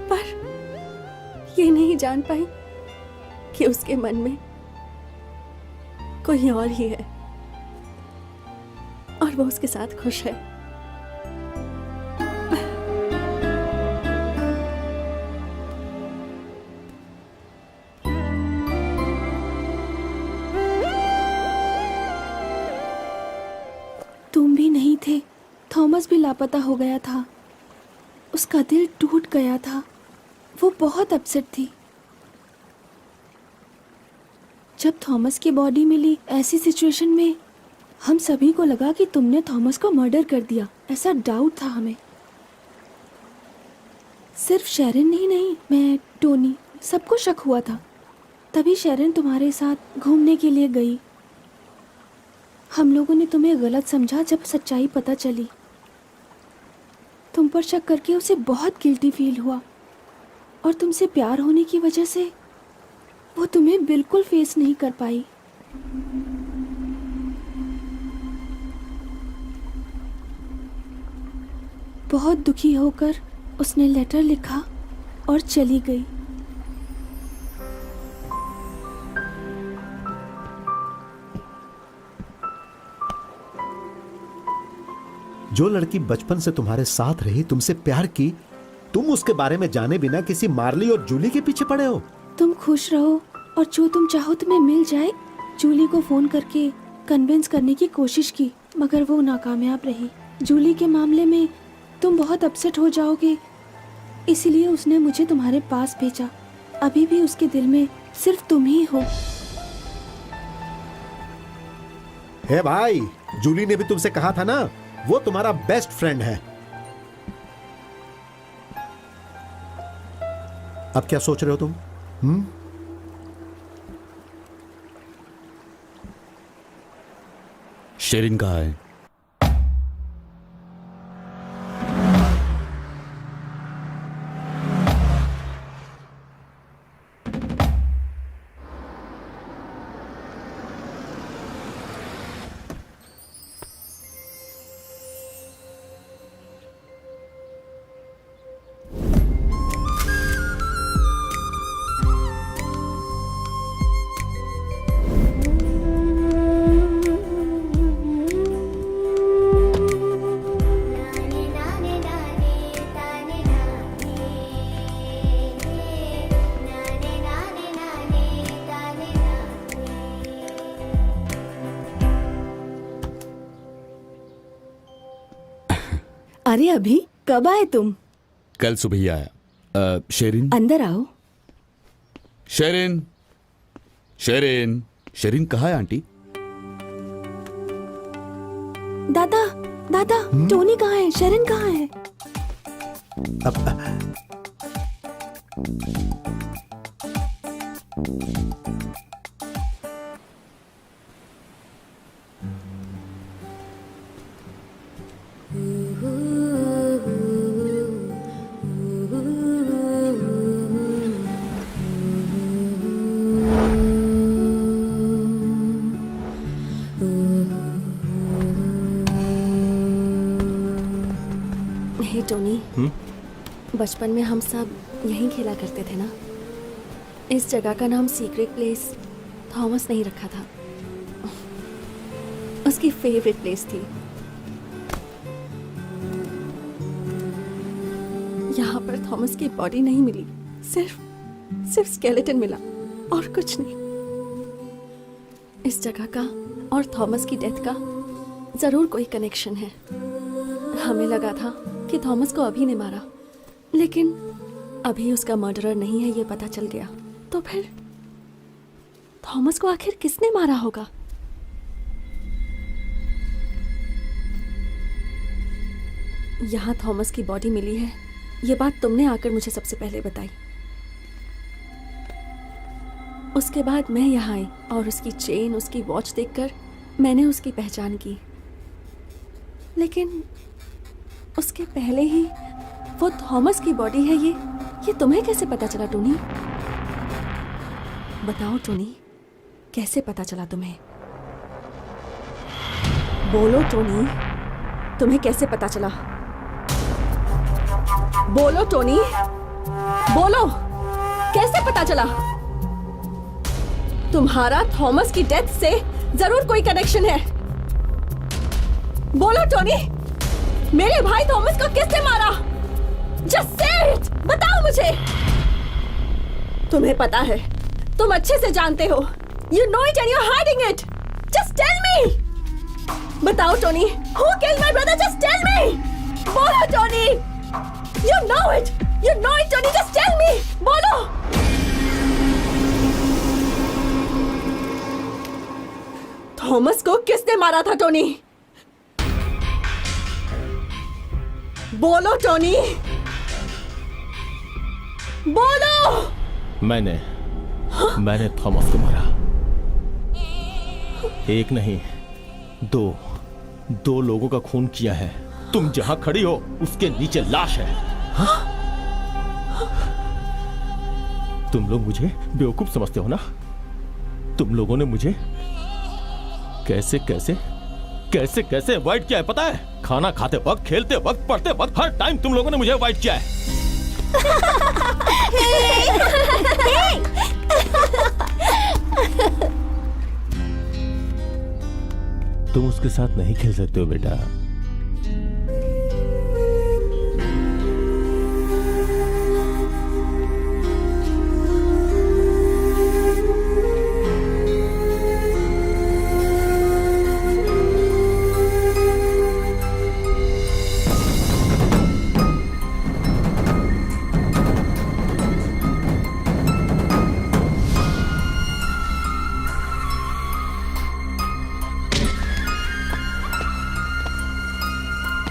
पर ये नहीं जान पाई कि उसके मन में कोई और ही है और वो उसके साथ खुश है। तुम भी नहीं थे, थॉमस भी लापता हो गया था। उसका दिल टूट गया था। वो बहुत अपसेट थी। जब थॉमस की बॉडी मिली, ऐसी सिचुएशन में हम सभी को लगा कि तुमने थॉमस को मर्डर कर दिया। ऐसा डाउट था हमें। सिर्फ शेरन ही नहीं, मैं, टोनी, सबको शक हुआ था। तभी शेरन तुम्हारे साथ घूमने के लिए गई। हम लोगों ने तुम्हें गलत समझा। जब सच्चाई पता चली, तुम पर शक करके उसे बहुत गिल्टी फील हुआ। और तुमसे प्यार होने की वजह से वो तुम्हें बिल्कुल फेस नहीं कर पाई। बहुत दुखी होकर उसने लेटर लिखा और चली गई। जो लड़की बचपन से तुम्हारे साथ रही, तुमसे प्यार की, तुम उसके बारे में जाने बिना किसी मार्ली और जूली के पीछे पड़े हो। तुम खुश रहो और जो तुम चाहो तुम्हें मिल जाए। जूली को फोन करके कन्विंस करने की कोशिश की, मगर वो नाकामयाब रही। जूली के मामले में तुम बहुत अपसेट हो जाओगे, इसीलिए उसने मुझे तुम्हारे पास भेजा। अभी भी उसके दिल में सिर्फ तुम ही हो। हे भाई, जूली ने भी तुमसे कहा था ना, वो तुम्हारा बेस्ट फ्रेंड है। अब क्या सोच रहे हो तुम? शेरिन कहाँ है? अरे अभी कब आए तुम? कल सुबह ही आया। शेरिन, अंदर आओ। शेरिन, शेरिन, शेरिन कहाँ है आंटी? दादा, दादा, टोनी कहाँ है? शेरिन कहाँ है? हे टोनी, बचपन में हम सब यहीं खेला करते थे ना। इस जगह का नाम सीक्रेट प्लेस थॉमस ने ही रखा था। उसकी फेवरेट प्लेस थी। यहाँ पर थॉमस की बॉडी नहीं मिली, सिर्फ स्केलेटन मिला और कुछ नहीं। इस जगह का और थॉमस की डेथ का जरूर कोई कनेक्शन है। हमें लगा था कि थॉमस को अभी ने मारा, लेकिन अभी उसका मर्डरर नहीं है ये पता चल गया। तो फिर थॉमस को आखिर किसने मारा होगा? यहाँ थॉमस की बॉडी मिली है, ये बात तुमने आकर मुझे सबसे पहले बताई। उसके बाद मैं यहाँ आई और उसकी चेन, उसकी वॉच देखकर मैंने उसकी पहचान की। लेकिन उसके पहले ही वो थॉमस की बॉडी है, ये तुम्हें कैसे पता चला टोनी? बताओ टोनी, कैसे पता चला तुम्हें? बोलो टोनी, तुम्हें कैसे पता चला? बोलो टोनी, बोलो, कैसे पता चला? तुम्हारा थॉमस की डेथ से जरूर कोई कनेक्शन है। बोलो टोनी, मेरे भाई थॉमस को किसने मारा? जस्ट से इट, बताओ मुझे। तुम्हें पता है, तुम अच्छे से जानते हो। You know it and you're hiding it. Just tell me. बताओ Tony, who killed my brother? Just tell me. बोलो Tony, you know it. You know it Tony, just tell me. बोलो। थॉमस को किसने मारा था टोनी? बोलो टोनी, बोलो। मैंने थॉमस को मारा। एक नहीं, दो लोगों का खून किया है। तुम जहां खड़ी हो उसके नीचे लाश है। तुम लोग मुझे बेवकूफ समझते हो ना? तुम लोगों ने मुझे कैसे कैसे कैसे कैसे अवॉइड किया है पता है? खाना खाते वक्त, खेलते वक्त, पढ़ते वक्त, हर टाइम तुम लोगों ने मुझे अवॉइड किया है। तुम उसके साथ नहीं खेल सकते हो बेटा।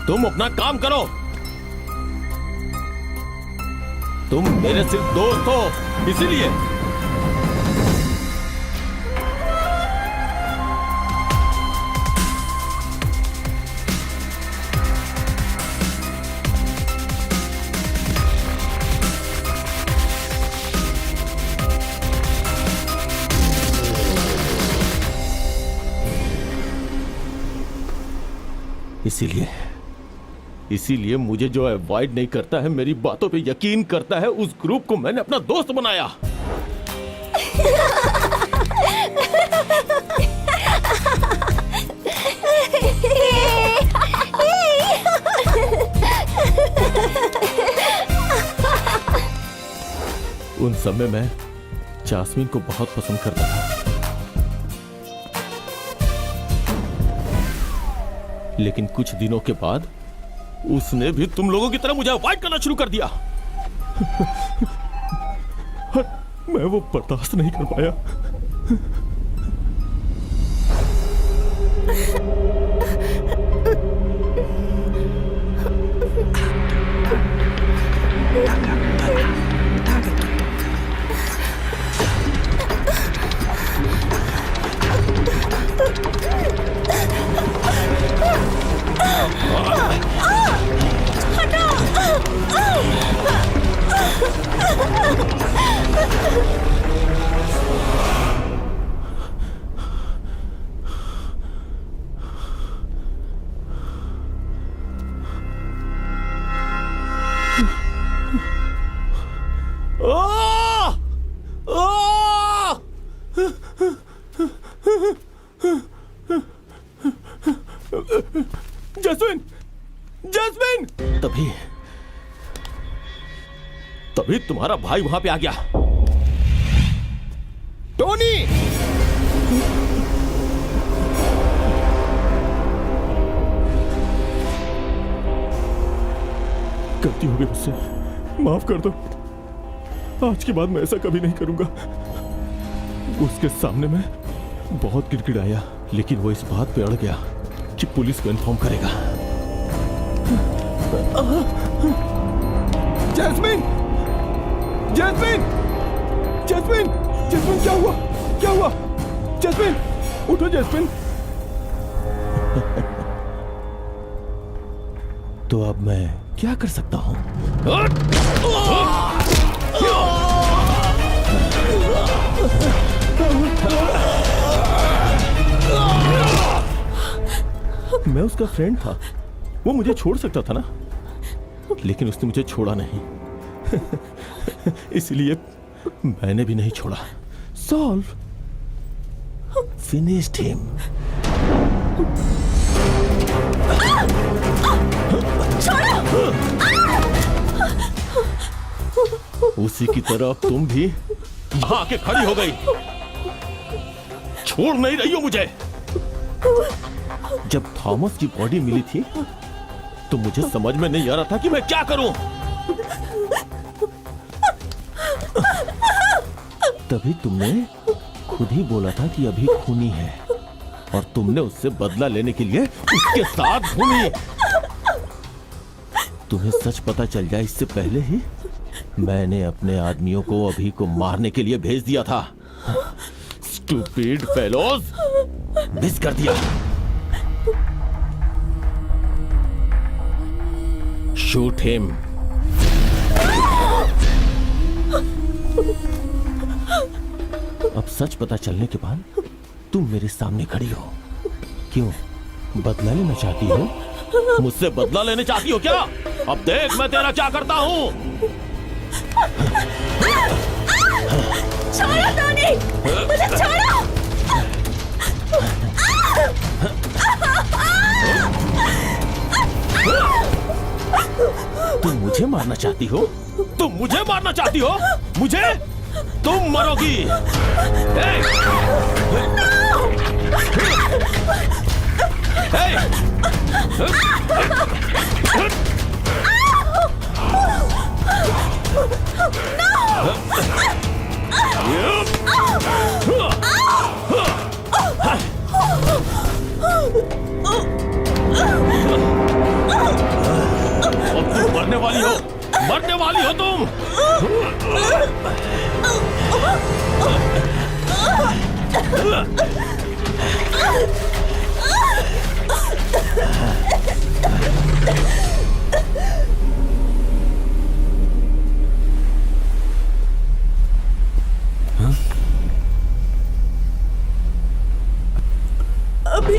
तुम अपना काम करो। तुम मेरे सिर्फ दोस्त हो, इसीलिए। इसीलिए मुझे जो अवॉइड नहीं करता है, मेरी बातों पे यकीन करता है, उस ग्रुप को मैंने अपना दोस्त बनाया। उन समय मैं जास्मिन को बहुत पसंद करता था, लेकिन कुछ दिनों के बाद उसने भी तुम लोगों की तरह मुझे अवॉइड करना शुरू कर दिया। मैं वो बर्दाश्त नहीं कर पाया। Jasmine, Jasmine! तभी तुम्हारा भाई वहां पे आ गया। टोनी! गलती हो गई मुझसे, माफ कर दो। आज के बाद मैं ऐसा कभी नहीं करूंगा। उसके सामने मैं बहुत गिड़गिड़ाया, लेकिन वो इस बात पे अड़ गया कि पुलिस को इन्फॉर्म करेगा। जैस्मिन! जैस्मिन! जैस्मिन! जैस्मिन, क्या हुआ? क्या हुआ? जैस्मिन, उठो जैस्मिन। तो अब मैं क्या कर सकता हूं? मैं उसका फ्रेंड था, वो मुझे छोड़ सकता था ना, लेकिन उसने मुझे छोड़ा नहीं। इसलिए मैंने भी नहीं छोड़ा। Solve, finished him. उसी की तरह तुम भी यहां आके खड़ी हो गई, छोड़ नहीं रही हो मुझे। जब थॉमस की बॉडी मिली थी तो मुझे समझ में नहीं आ रहा था कि मैं क्या करूं। तभी तुमने खुद ही बोला था कि अभी खूनी है, और तुमने उससे बदला लेने के लिए उसके साथ घूमी। तुम्हें सच पता चल जाए इससे पहले ही मैंने अपने आदमियों को अभी को मारने के लिए भेज दिया था। स्टूपिड फेलोज, मिस कर दिया। Shoot him. अब सच पता चलने के बाद तुम मेरे सामने खड़ी हो। क्यों, बदला लेना चाहती हो? मुझसे बदला लेने चाहती हो क्या? अब देख मैं तेरा क्या करता हूँ। छोड़ो टोनी, मुझे छोड़ो। तुम मुझे मारना चाहती हो? तुम मुझे मारना चाहती हो? मुझे? तुम मरोगी। तुम मरने वाली हो, मरने वाली हो तुम। अभी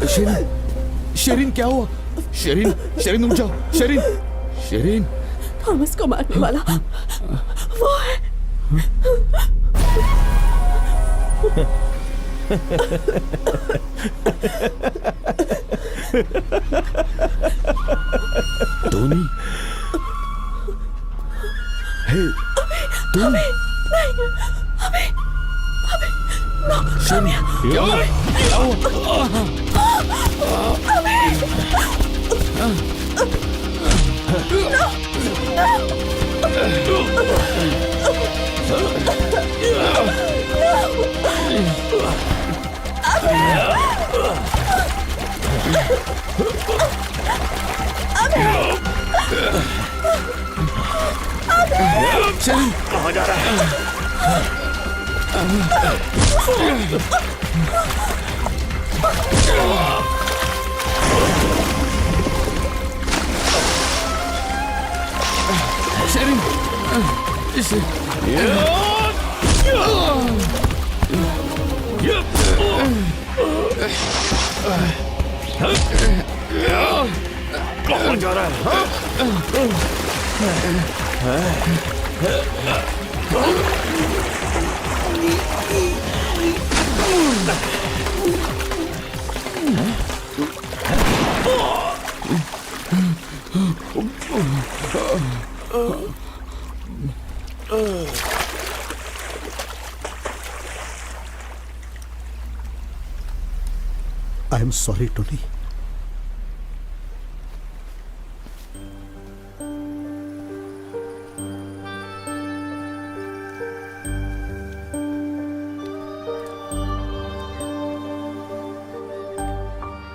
शेरिन, शेरिन क्या हुआ? शेरिन, शेरिन उठ जाओ। शेरिन, शेरिन। थॉमस को मारने वाला वो है। टोनी, हे, तुम? शेरिन, क्या हुआ? क्या हुआ? शेरिन, कहाँ जा रहा है? शेरिन, कहाँ जा रहा आई एम सॉरी टोनी।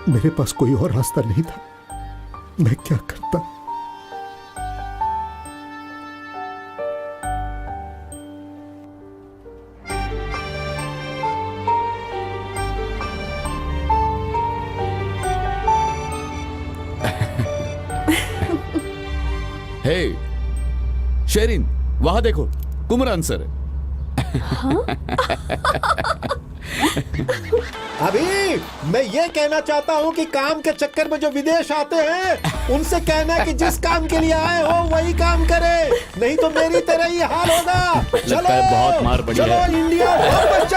मेरे पास कोई और रास्ता नहीं था, मैं क्या करता। हे, शेरिन, वहां देखो, कुमरान सर। अभी मैं ये कहना चाहता हूँ कि काम के चक्कर में जो विदेश आते हैं उनसे कहना कि जिस काम के लिए आए हो वही काम करे, नहीं तो मेरी तरह ही हाल होगा। चलो, बहुत मार पड़ी चलो है। इंडिया वापस